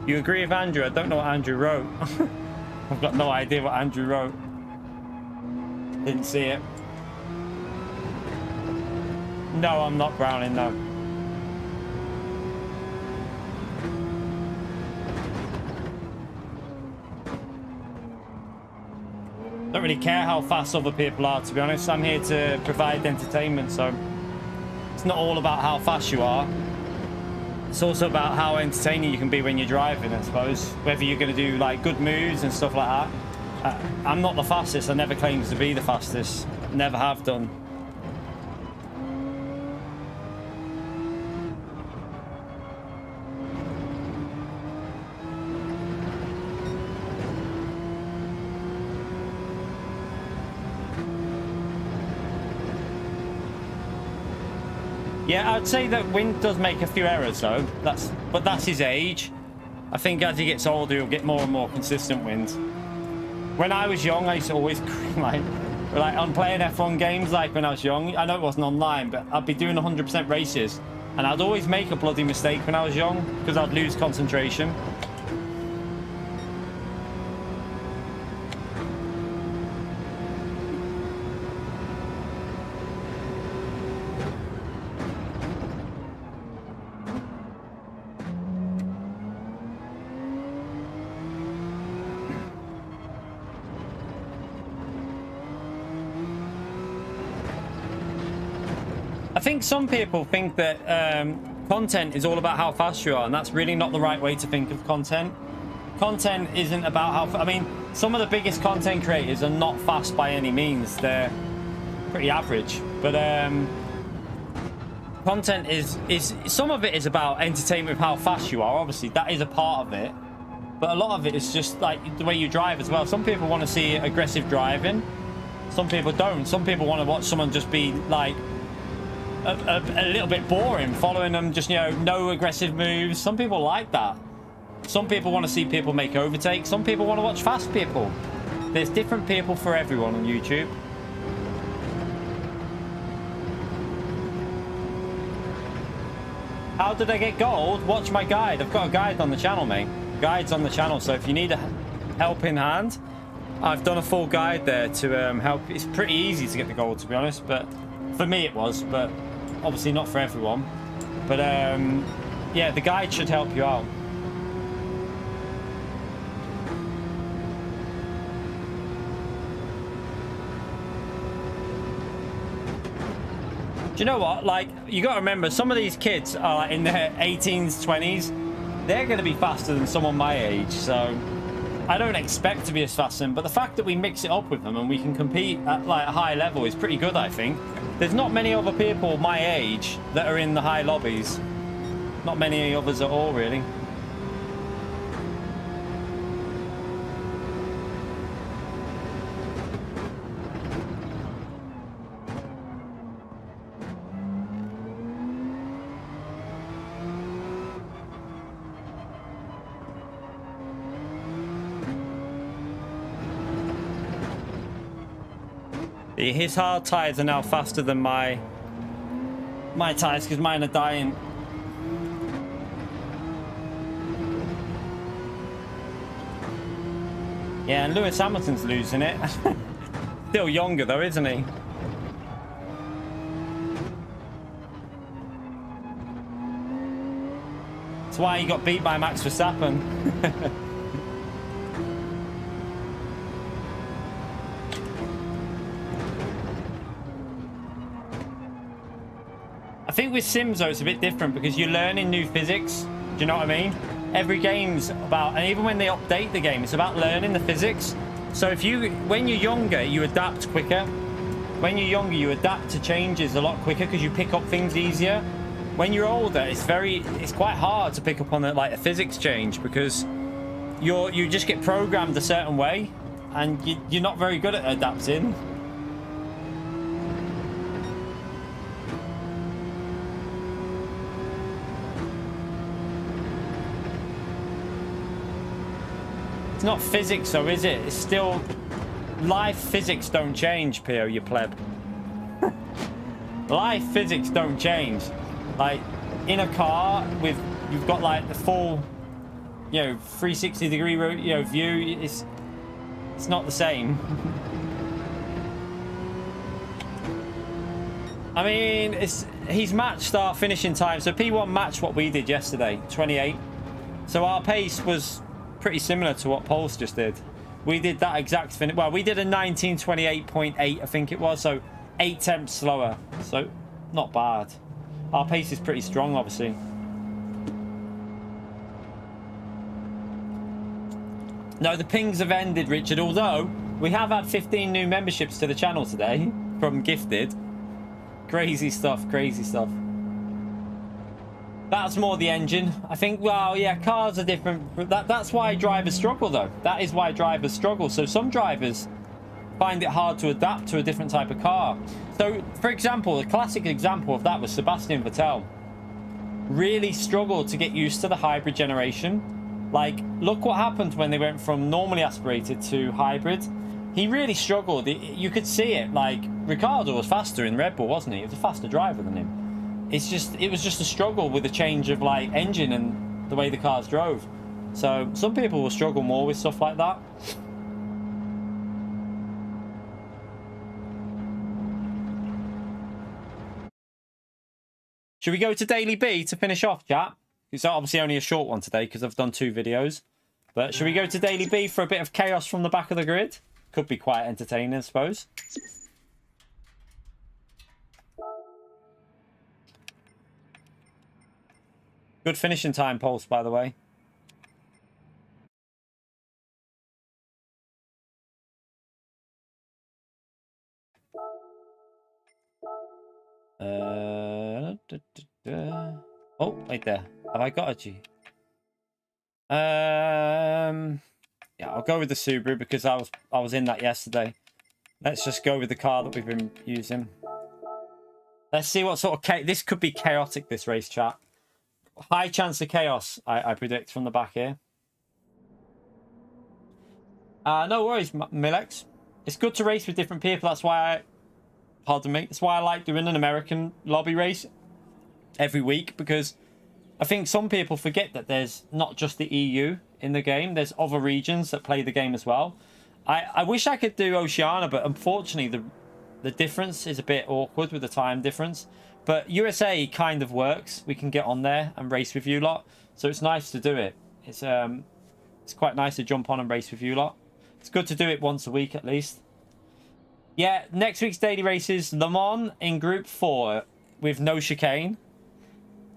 You agree with Andrew? I don't know what Andrew wrote. I've got no idea what Andrew wrote. Didn't see it. No, I'm not browning, no. Don't really care how fast other people are, to be honest. I'm here to provide entertainment, so it's not all about how fast you are. It's also about how entertaining you can be when you're driving, I suppose. Whether you're going to do like good moves and stuff like that. I'm not the fastest. I never claimed to be the fastest. Never have done. Yeah, I'd say that Wind does make a few errors though. But that's his age. I think as he gets older, he'll get more and more consistent wins. When I was young, I used to always like on playing F1 games. Like when I was young, I know it wasn't online, but I'd be doing 100% races, and I'd always make a bloody mistake when I was young because I'd lose concentration. I think some people think that content is all about how fast you are, and that's really not the right way to think of content. Content isn't about how... I mean, some of the biggest content creators are not fast by any means. They're pretty average. But content is... Some of it is about entertainment with how fast you are. Obviously, that is a part of it. But a lot of it is just like the way you drive as well. Some people want to see aggressive driving. Some people don't. Some people want to watch someone just be like... A little bit boring, following them, just, you know, no aggressive moves. Some people like that. Some people want to see people make overtakes. Some people want to watch fast people. There's different people for everyone on YouTube. How did I get gold? Watch my guide. I've got a guide on the channel, mate. Guide's on the channel, so if you need a helping hand, I've done a full guide there to help. It's pretty easy to get the gold, to be honest, but for me it was, but obviously not for everyone. But yeah, the guide should help you out. Do you know what? Like, you got to remember, some of these kids are like in their 18s, 20s. They're going to be faster than someone my age, so I don't expect to be as fast as them. But the fact that we mix it up with them and we can compete at like a high level is pretty good, I think. There's not many other people my age that are in the high lobbies. Not many others at all, really. His hard tires are now faster than my tires because mine are dying. Yeah, and Lewis Hamilton's losing it. Still younger though, isn't he? That's why he got beat by Max Verstappen. I think with Sims though it's a bit different because you're learning new physics. Do you know what I mean? Every game's about, and even when they update the game, it's about learning the physics. So if you, when you're younger, you adapt quicker. When you're younger, you adapt to changes a lot quicker because you pick up things easier. when you're older, it's quite hard to pick up on like a physics change, because you just get programmed a certain way, and you're not very good at adapting. It's not physics though, is it? It's still life. Physics don't change, Pio, you pleb. Life physics don't change. Like in a car with, you've got like the full, you know, 360 degree, you know, view. It's not the same. I mean, he's matched our finishing time. So P1 matched what we did yesterday, 28. So our pace was pretty similar to what Pulse just did. We did that exact finish. Well, we did a 1928.8, I think it was. So 8 tenths slower. So not bad. Our pace is pretty strong, obviously. No, the pings have ended, Richard. Although we have had 15 new memberships to the channel today from Gifted. Crazy stuff, crazy stuff. That's more the engine. I think, well, yeah, cars are different. That's why drivers struggle, though. That is why drivers struggle. So some drivers find it hard to adapt to a different type of car. So, for example, a classic example of that was Sebastian Vettel. Really struggled to get used to the hybrid generation. Like, look what happened when they went from normally aspirated to hybrid. He really struggled. You could see it. Like, Ricciardo was faster in Red Bull, wasn't he? He was a faster driver than him. It was just a struggle with the change of, like, engine and the way the cars drove. So, some people will struggle more with stuff like that. Should we go to Daily B to finish off, chat? It's obviously only a short one today because I've done 2 videos. But should we go to Daily B for a bit of chaos from the back of the grid? Could be quite entertaining, I suppose. Good finishing time, Pulse, by the way. Oh, wait there. Have I got a G? Yeah, I'll go with the Subaru because I was in that yesterday. Let's just go with the car that we've been using. Let's see what sort of this could be chaotic, this race, chat. High chance of chaos, I predict from the back here. No worries, Milex. It's good to race with different people. That's why pardon me. That's why I like doing an American lobby race every week, because I think some people forget that there's not just the EU in the game. There's other regions that play the game as well. I wish I could do Oceania, but unfortunately the difference is a bit awkward with the time difference. But USA kind of works. We can get on there and race with you lot. So it's nice to do it. It's quite nice to jump on and race with you lot. It's good to do it once a week at least. Yeah, next week's daily races, Le Mans in Group 4 with no chicane.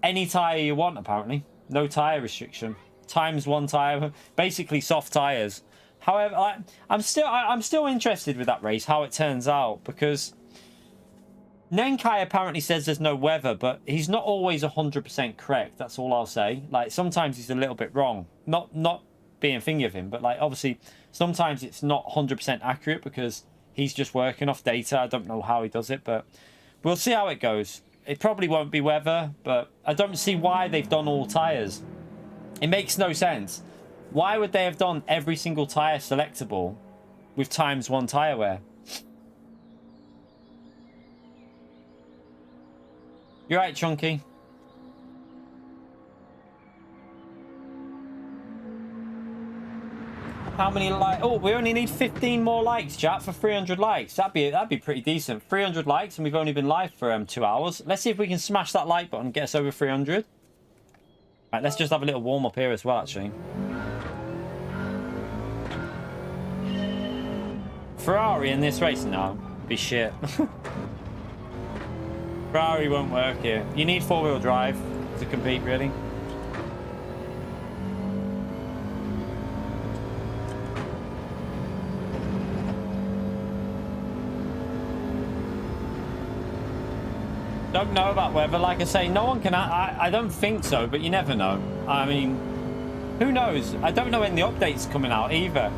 Any tyre you want, apparently. No tyre restriction. ×1 tyre. Basically soft tyres. However, I'm still interested with that race, how it turns out, because Nenkai apparently says there's no weather, but he's not always 100% correct. That's all I'll say. Like, sometimes he's a little bit wrong. Not being thingy of him, but like, obviously, sometimes it's not 100% accurate because he's just working off data. I don't know how he does it, but we'll see how it goes. It probably won't be weather, but I don't see why they've done all tyres. It makes no sense. Why would they have done every single tyre selectable with ×1 tyre wear? You're right, Chunky. How many likes? Oh, we only need 15 more likes, chat, for 300 likes. That'd be pretty decent. 300 likes, and we've only been live for 2 hours. Let's see if we can smash that like button and get us over 300. Right, let's just have a little warm up here as well, actually. Ferrari in this race now? Be shit. Ferrari won't work here. You need 4-wheel drive to compete, really. Don't know about weather. Like I say, no one can. I don't think so, but you never know. I mean, who knows? I don't know when the update's coming out either.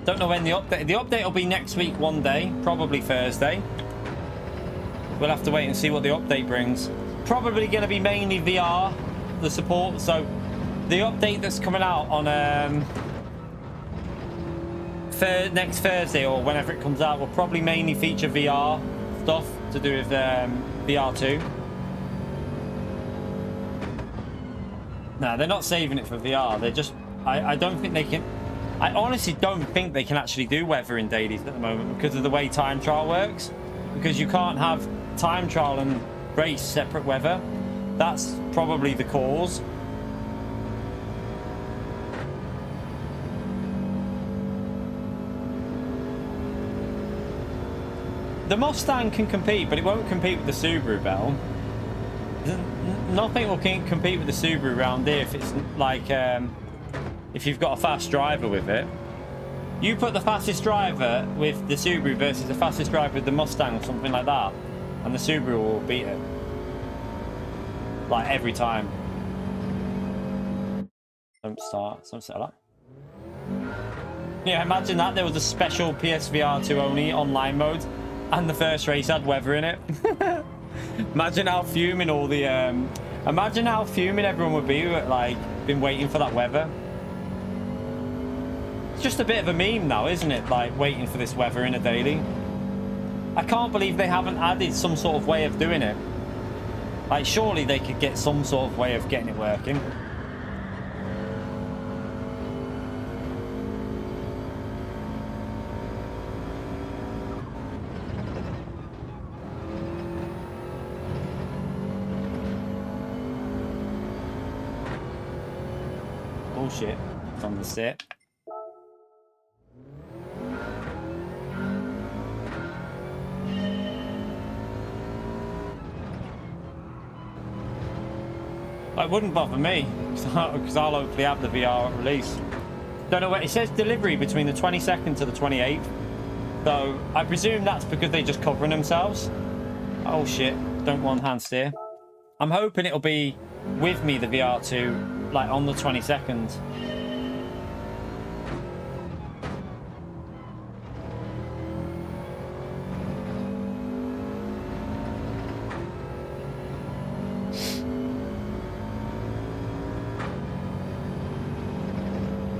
Don't know when the update will be next week one day, probably Thursday. We'll have to wait and see what the update brings. Probably going to be mainly VR, the support. So the update that's coming out on next Thursday or whenever it comes out will probably mainly feature VR stuff to do with VR2. No, they're not saving it for VR. They're just... I don't think they can... I honestly don't think they can actually do weather in dailies at the moment because of the way time trial works. Because you can't have time trial and race separate weather. That's probably the cause. The Mustang can compete, but it won't compete with the Subaru, Bell. Nothing will compete with the Subaru around here if it's like if you've got a fast driver with it. You put the fastest driver with the Subaru versus the fastest driver with the Mustang or something like that, and the Subaru will beat it. Like every time. Don't start that. Yeah, imagine that there was a special PSVR 2 only online mode and the first race had weather in it. Imagine how fuming all the imagine how fuming everyone would be who had, like, been waiting for that weather. It's just a bit of a meme now, isn't it? Like, waiting for this weather in a daily. I can't believe they haven't added some sort of way of doing it. Like, surely they could get some sort of way of getting it working. Bullshit. It's on the sit. It wouldn't bother me because I'll hopefully have the VR release. Don't know where it says delivery between the 22nd to the 28th. So I presume that's because they're just covering themselves. Oh shit, don't one hand steer. I'm hoping it'll be with me, the VR2, like on the 22nd.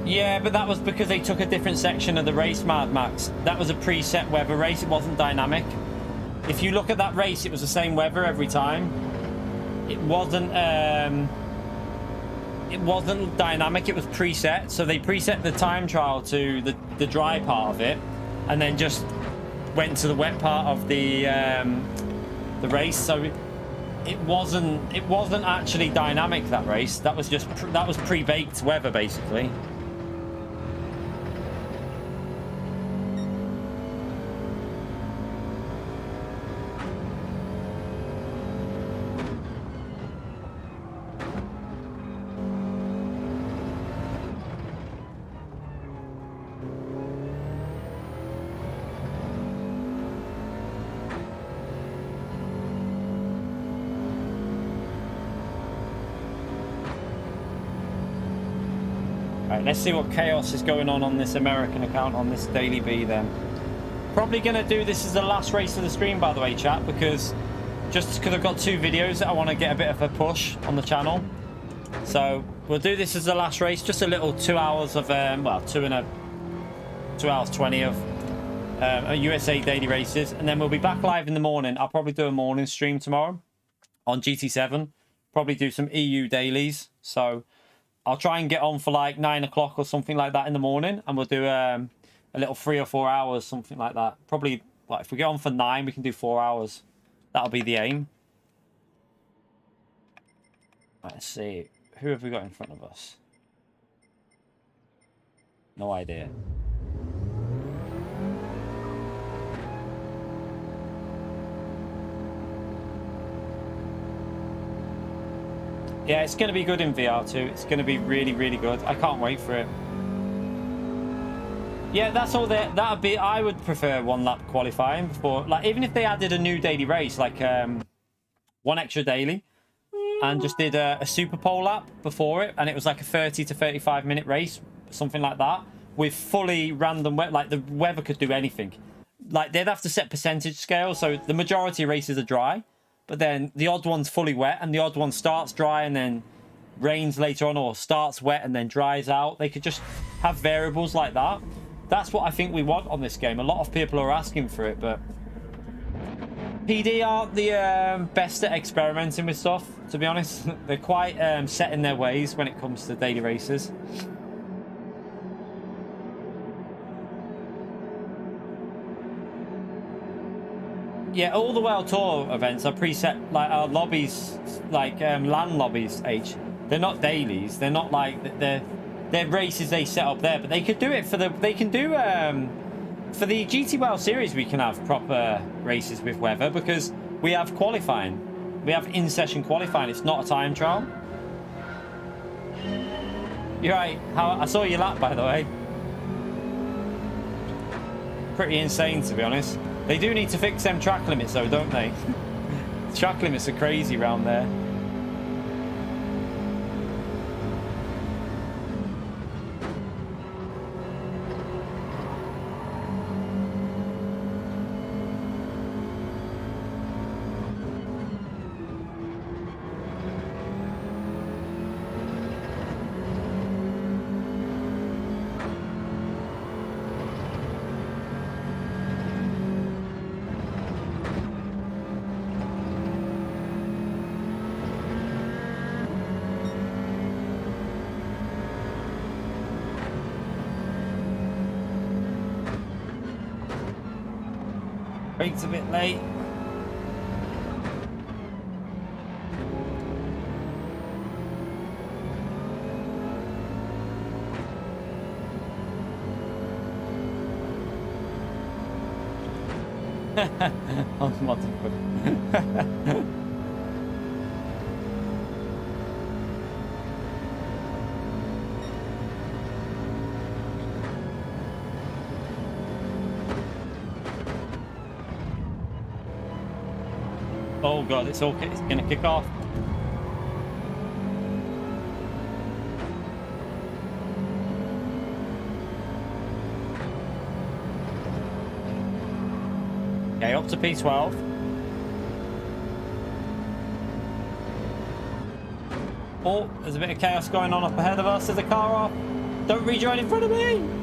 Yeah, but that was because they took a different section of the race, Mad Max. That was a preset weather race. It wasn't dynamic. If you look at that race, it was the same weather every time. It wasn't dynamic. It was preset. So they preset the time trial to the dry part of it, and then just went to the wet part of the race. So it wasn't actually dynamic, that race. That was just that was pre-baked weather, basically. Let's see what chaos is going on this American account on this Daily B then. Probably going to do this as the last race of the stream, by the way, chat, because I've got two videos that I want to get a bit of a push on the channel. So we'll do this as the last race, just a little 2 hours of, 2 hours 20 of USA daily races. And then we'll be back live in the morning. I'll probably do a morning stream tomorrow on GT7. Probably do some EU dailies. So I'll try and get on for like 9 o'clock or something like that in the morning, and we'll do a little 3 or 4 hours, something like that. Probably, like, if we get on for 9, we can do 4 hours. That'll be the aim. Let's see. Who have we got in front of us? No idea. Yeah, it's going to be good in VR too. It's going to be really, really good. I can't wait for it. Yeah, that's all. That'd be. I would prefer one lap qualifying before, like, even if they added a new daily race, like one extra daily, and just did a Super Pole lap before it, and it was like a 30 to 35 minute race, something like that, with fully random weather. Like, the weather could do anything. Like, they'd have to set percentage scale, so the majority of races are dry, but then the odd one's fully wet, and the odd one starts dry and then rains later on, or starts wet and then dries out. They could just have variables like that. That's what I think we want on this game. A lot of people are asking for it, but PD aren't the best at experimenting with stuff, to be honest. They're quite set in their ways when it comes to daily races. Yeah, all the World Tour events are preset, like, our lobbies, like LAN lobbies, H. They're not dailies. They're not like, they're races they set up there, but they could do it for the, they can do, for the GT World Series, we can have proper races with weather, because we have qualifying. We have in-session qualifying. It's not a time trial. You're right. I saw your lap, by the way. Pretty insane, to be honest. They do need to fix them track limits, though, don't they? Track limits are crazy around there. Brake's a bit late. On Motherboard. Oh god, it's okay. It's gonna kick off. Okay, up to P12. Oh, there's a bit of chaos going on up ahead of us. There's a car off. Don't rejoin in front of me.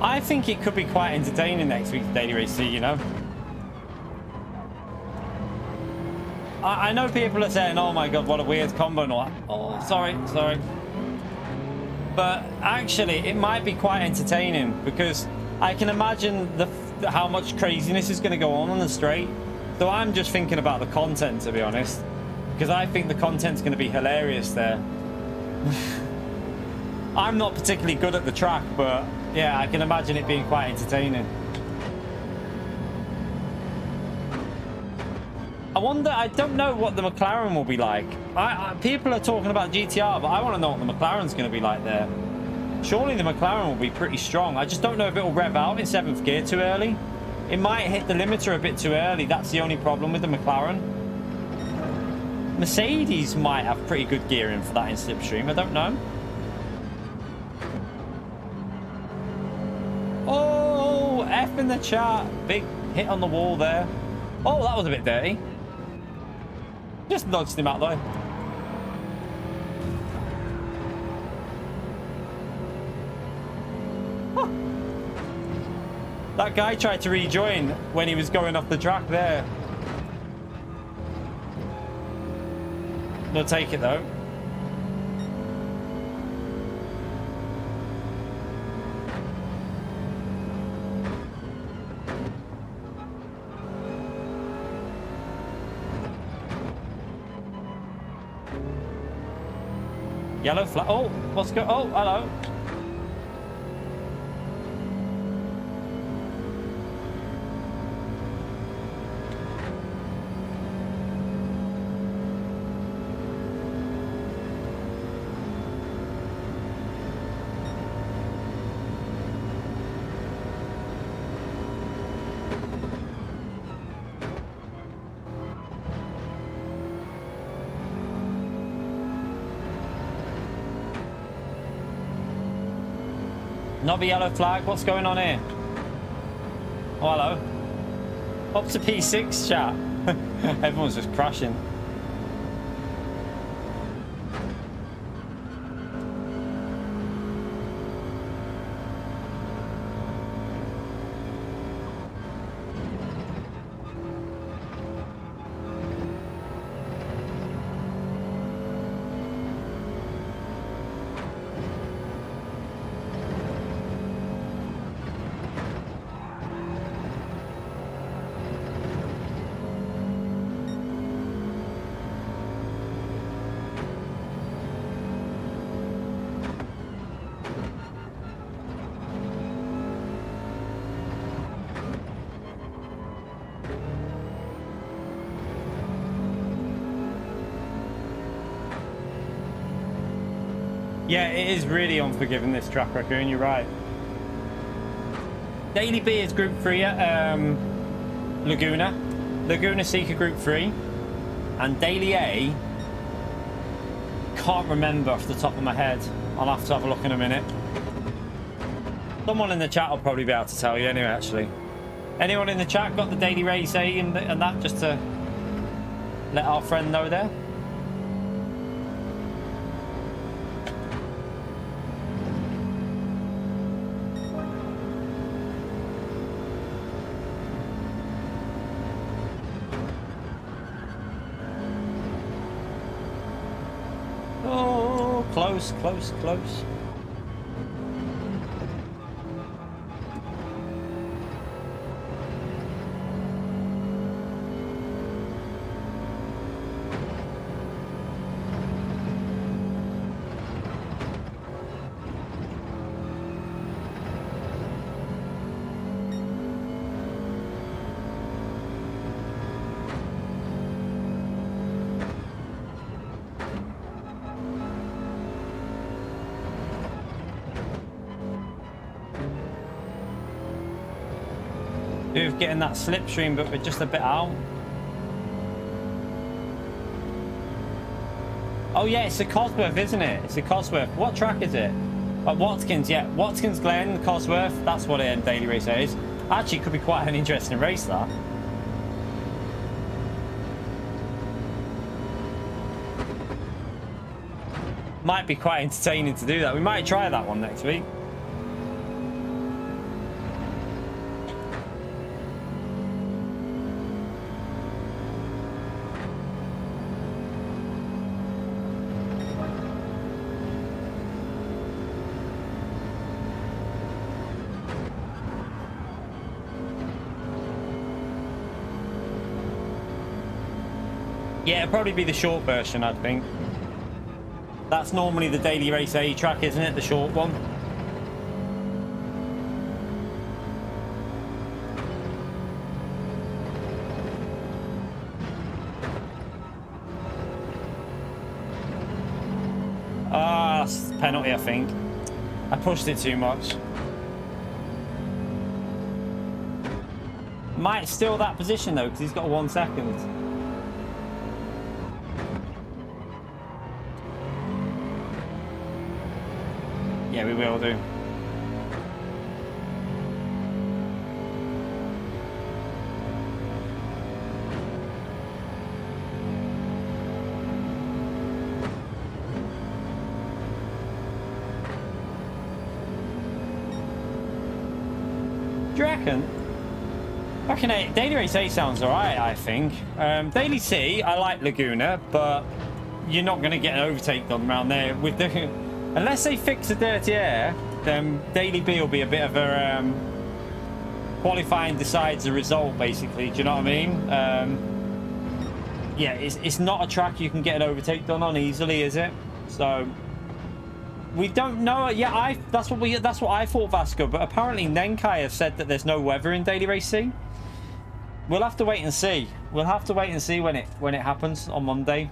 I think it could be quite entertaining next week's Daily Race, you know. I know people are saying, oh my god, what a weird combo and all that. Oh, sorry. But actually, it might be quite entertaining, because I can imagine how much craziness is going to go on the straight. So I'm just thinking about the content, to be honest, because I think the content's going to be hilarious there. I'm not particularly good at the track, but yeah, I can imagine it being quite entertaining. I wonder, I don't know what the McLaren will be like. People are talking about GTR, but I want to know what the McLaren's going to be like there. Surely the McLaren will be pretty strong. I just don't know if it will rev out in 7th gear too early. It might hit the limiter a bit too early. That's the only problem with the McLaren. Mercedes might have pretty good gearing for that in slipstream. I don't know. Oh, F in the chat. Big hit on the wall there. Oh, that was a bit dirty. Just nudged him out though. Huh. That guy tried to rejoin when he was going off the track there. No, take it though. Yellow flag. Oh, what's going? Oh, hello. Not the yellow flag. What's going on here? Oh, hello. Up to P6 chat. Everyone's just crashing. Yeah, it is really unforgiving, this track record, you're right. Daily B is Group 3 at Laguna. Laguna Seeker Group 3. And Daily A, can't remember off the top of my head. I'll have to have a look in a minute. Someone in the chat will probably be able to tell you anyway, actually. Anyone in the chat got the Daily Race A and that, just to let our friend know there? Close, close, close. Getting that slipstream, but we're just a bit out. Oh yeah, it's a Cosworth, isn't it? It's a Cosworth. What track is it? Watkins, yeah. Watkins Glen, Cosworth. That's what it Daily Race is. Actually, could be quite an interesting race, that. Might be quite entertaining to do that. We might try that one next week. Yeah, it'll probably be the short version, I think. That's normally the Daily Race A track, isn't it? The short one. Ah, that's penalty, I think. I pushed it too much. Might steal that position, though, because he's got 1 second. Yeah, we will do. Do you reckon? Daily Race A sounds alright, I think. Daily C, I like Laguna, but you're not going to get an overtake done around there with the... Unless they fix the dirty air, then Daily B will be a bit of a qualifying decides the result, basically. Do you know what I mean? Yeah, it's not a track you can get an overtake done on easily, is it? So We don't know. Yeah, that's what I thought, Vasco. But apparently Nenkai have said that there's no weather in Daily Race C. We'll have to wait and see. We'll have to wait and see when it happens on Monday.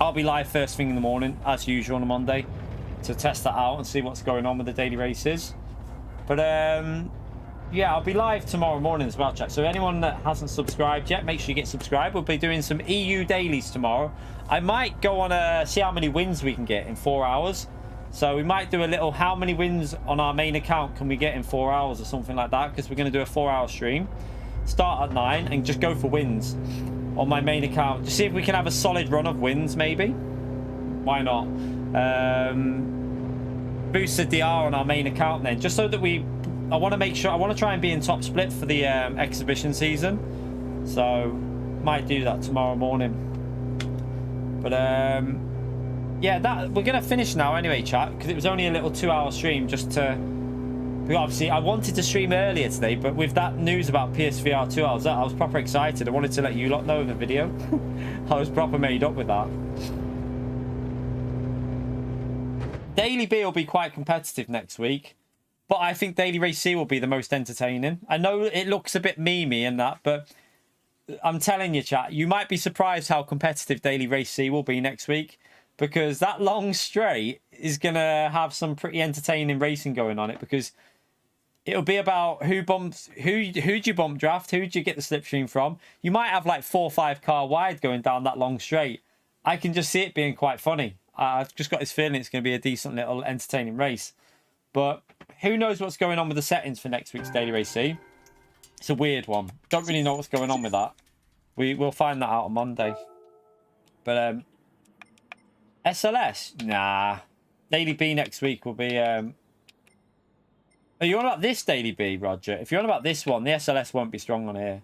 I'll be live first thing in the morning, as usual, on a Monday, to test that out and see what's going on with the daily races. But yeah, I'll be live tomorrow morning as well, chat. So anyone that hasn't subscribed yet, make sure you get subscribed. We'll be doing some EU dailies tomorrow. I might go on see how many wins we can get in 4 hours. So we might do a little how many wins on our main account can we get in 4 hours or something like that, because we're going to do a 4-hour stream. Start at 9 and just go for wins on my main account. Just see if we can have a solid run of wins, maybe. Why not? Boost the DR on our main account then, just so that I want to make sure, I want to try and be in top split for the exhibition season. So might do that tomorrow morning. But yeah, we're gonna finish now anyway, chat, because it was only a little 2-hour stream. Just to, obviously I wanted to stream earlier today, but with that news about PSVR 2, I was proper excited. I wanted to let you lot know in the video. I was proper made up with that. Daily B will be quite competitive next week, but I think Daily Race C will be the most entertaining. I know it looks a bit memey and that, but I'm telling you, chat, you might be surprised how competitive Daily Race C will be next week, because that long straight is going to have some pretty entertaining racing going on it, because it'll be about who'd you bump draft, who'd you get the slipstream from. You might have like 4 or 5 car wide going down that long straight. I can just see it being quite funny. I've just got this feeling it's going to be a decent little entertaining race. But who knows what's going on with the settings for next week's Daily Race C. It's a weird one. Don't really know what's going on with that. We'll find that out on Monday. But SLS? Nah. Daily B next week will be... Are you on about this Daily B, Roger? If you're on about this one, the SLS won't be strong on here.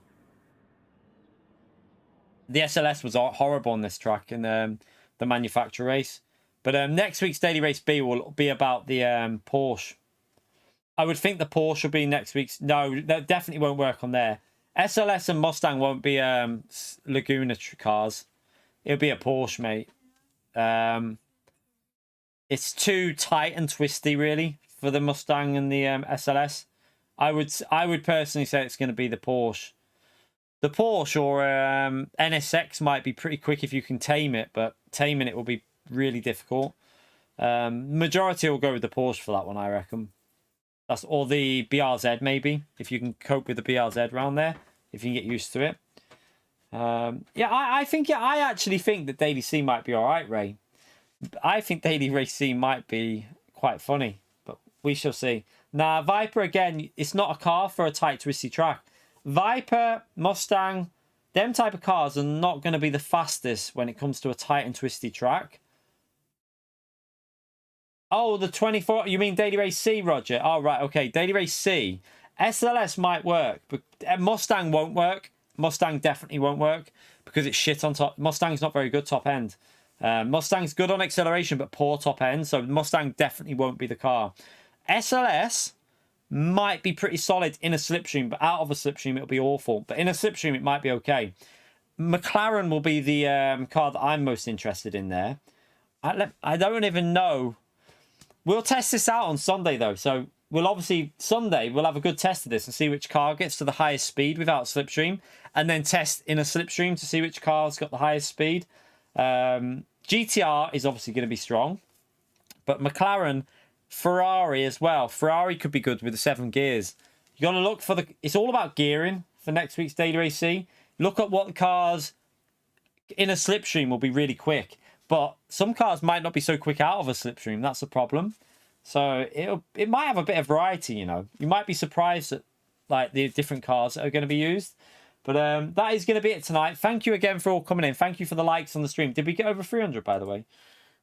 The SLS was horrible on this track in the manufacturer race. But next week's Daily Race B will be about the Porsche. I would think the Porsche will be next week's... No, that definitely won't work on there. SLS and Mustang won't be Laguna cars. It'll be a Porsche, mate. It's too tight and twisty, really, for the Mustang and the SLS. I would personally say it's going to be the Porsche. The Porsche or NSX might be pretty quick if you can tame it, but taming it will be really difficult. Majority will go with the Porsche for that one, I reckon. Or the BRZ, maybe, if you can cope with the BRZ around there, if you can get used to it. Yeah, I actually think that Daily C might be all right, Ray. I think Daily Race C might be quite funny, but we shall see. Now, Viper, again, it's not a car for a tight, twisty track. Viper, Mustang, them type of cars are not going to be the fastest when it comes to a tight and twisty track. Oh, the 24... You mean Daily Race C, Roger? Oh, right, okay. Daily Race C. SLS might work, but Mustang won't work. Mustang definitely won't work because it's shit on top. Mustang's not very good top end. Mustang's good on acceleration, but poor top end. So Mustang definitely won't be the car. SLS might be pretty solid in a slipstream, but out of a slipstream, it'll be awful. But in a slipstream, it might be okay. McLaren will be the car that I'm most interested in there. I don't even know. We'll test this out on Sunday, though. So we'll obviously, Sunday, we'll have a good test of this and see which car gets to the highest speed without slipstream. And then test in a slipstream to see which car's got the highest speed. GTR is obviously going to be strong. But McLaren, Ferrari as well. Ferrari could be good with the 7 gears. You got to look for the... It's all about gearing for next week's Daily Race C. Look at what cars in a slipstream will be really quick. But some cars might not be so quick out of a slipstream. That's the problem. So it might have a bit of variety, you know. You might be surprised at like the different cars that are going to be used. But that is going to be it tonight. Thank you again for all coming in. Thank you for the likes on the stream. Did we get over 300, by the way?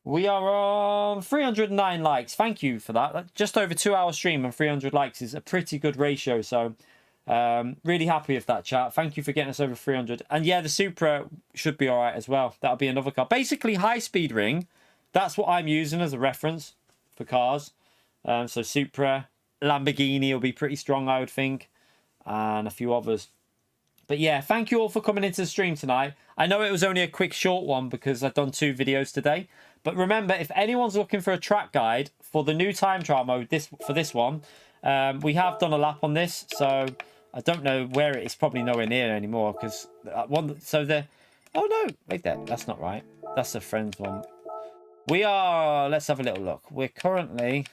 We are on 309 likes. Thank you for that. Just over 2-hour stream and 300 likes is a pretty good ratio. So really happy with that, chat. Thank you for getting us over 300. And yeah, the Supra should be all right as well. That'll be another car. Basically, high-speed ring. That's what I'm using as a reference for cars. So Supra, Lamborghini will be pretty strong, I would think. And a few others. But yeah, thank you all for coming into the stream tonight. I know it was only a quick short one because I've done 2 videos today. But remember, if anyone's looking for a track guide for the new time trial mode, for this one, we have done a lap on this, so I don't know where it is. Probably nowhere near anymore because one. So the oh no, wait there, that's not right. That's a friend's one. We are. Let's have a little look. We're currently.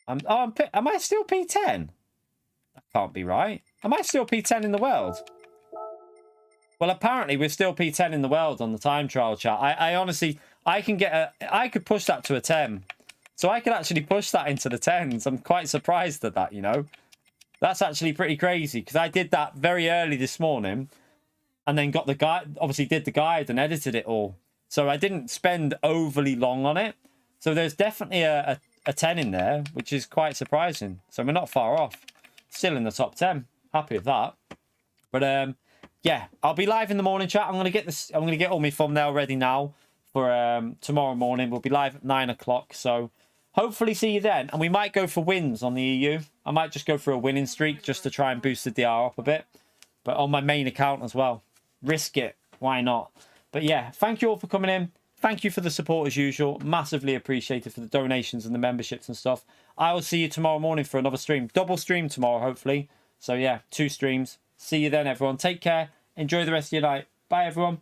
Am I still P10? That can't be right. Am I still P10 in the world? Well, apparently we're still P10 in the world on the time trial chat. I honestly, I could push that to a 10. So I could actually push that into the 10s. I'm quite surprised at that, you know. That's actually pretty crazy because I did that very early this morning and then got the guide, obviously did the guide and edited it all. So I didn't spend overly long on it. So there's definitely a 10 in there, which is quite surprising. So we're not far off. Still in the top 10. Happy with that. But yeah, I'll be live in the morning chat. I'm gonna get all my thumbnail ready now for tomorrow morning. We'll be live at 9 o'clock. So hopefully see you then. And we might go for wins on the EU. I might just go for a winning streak just to try and boost the DR up a bit. But on my main account as well. Risk it. Why not? But yeah, thank you all for coming in. Thank you for the support as usual. Massively appreciated for the donations and the memberships and stuff. I will see you tomorrow morning for another stream. Double stream tomorrow, hopefully. So yeah, 2 streams. See you then, everyone. Take care. Enjoy the rest of your night. Bye, everyone.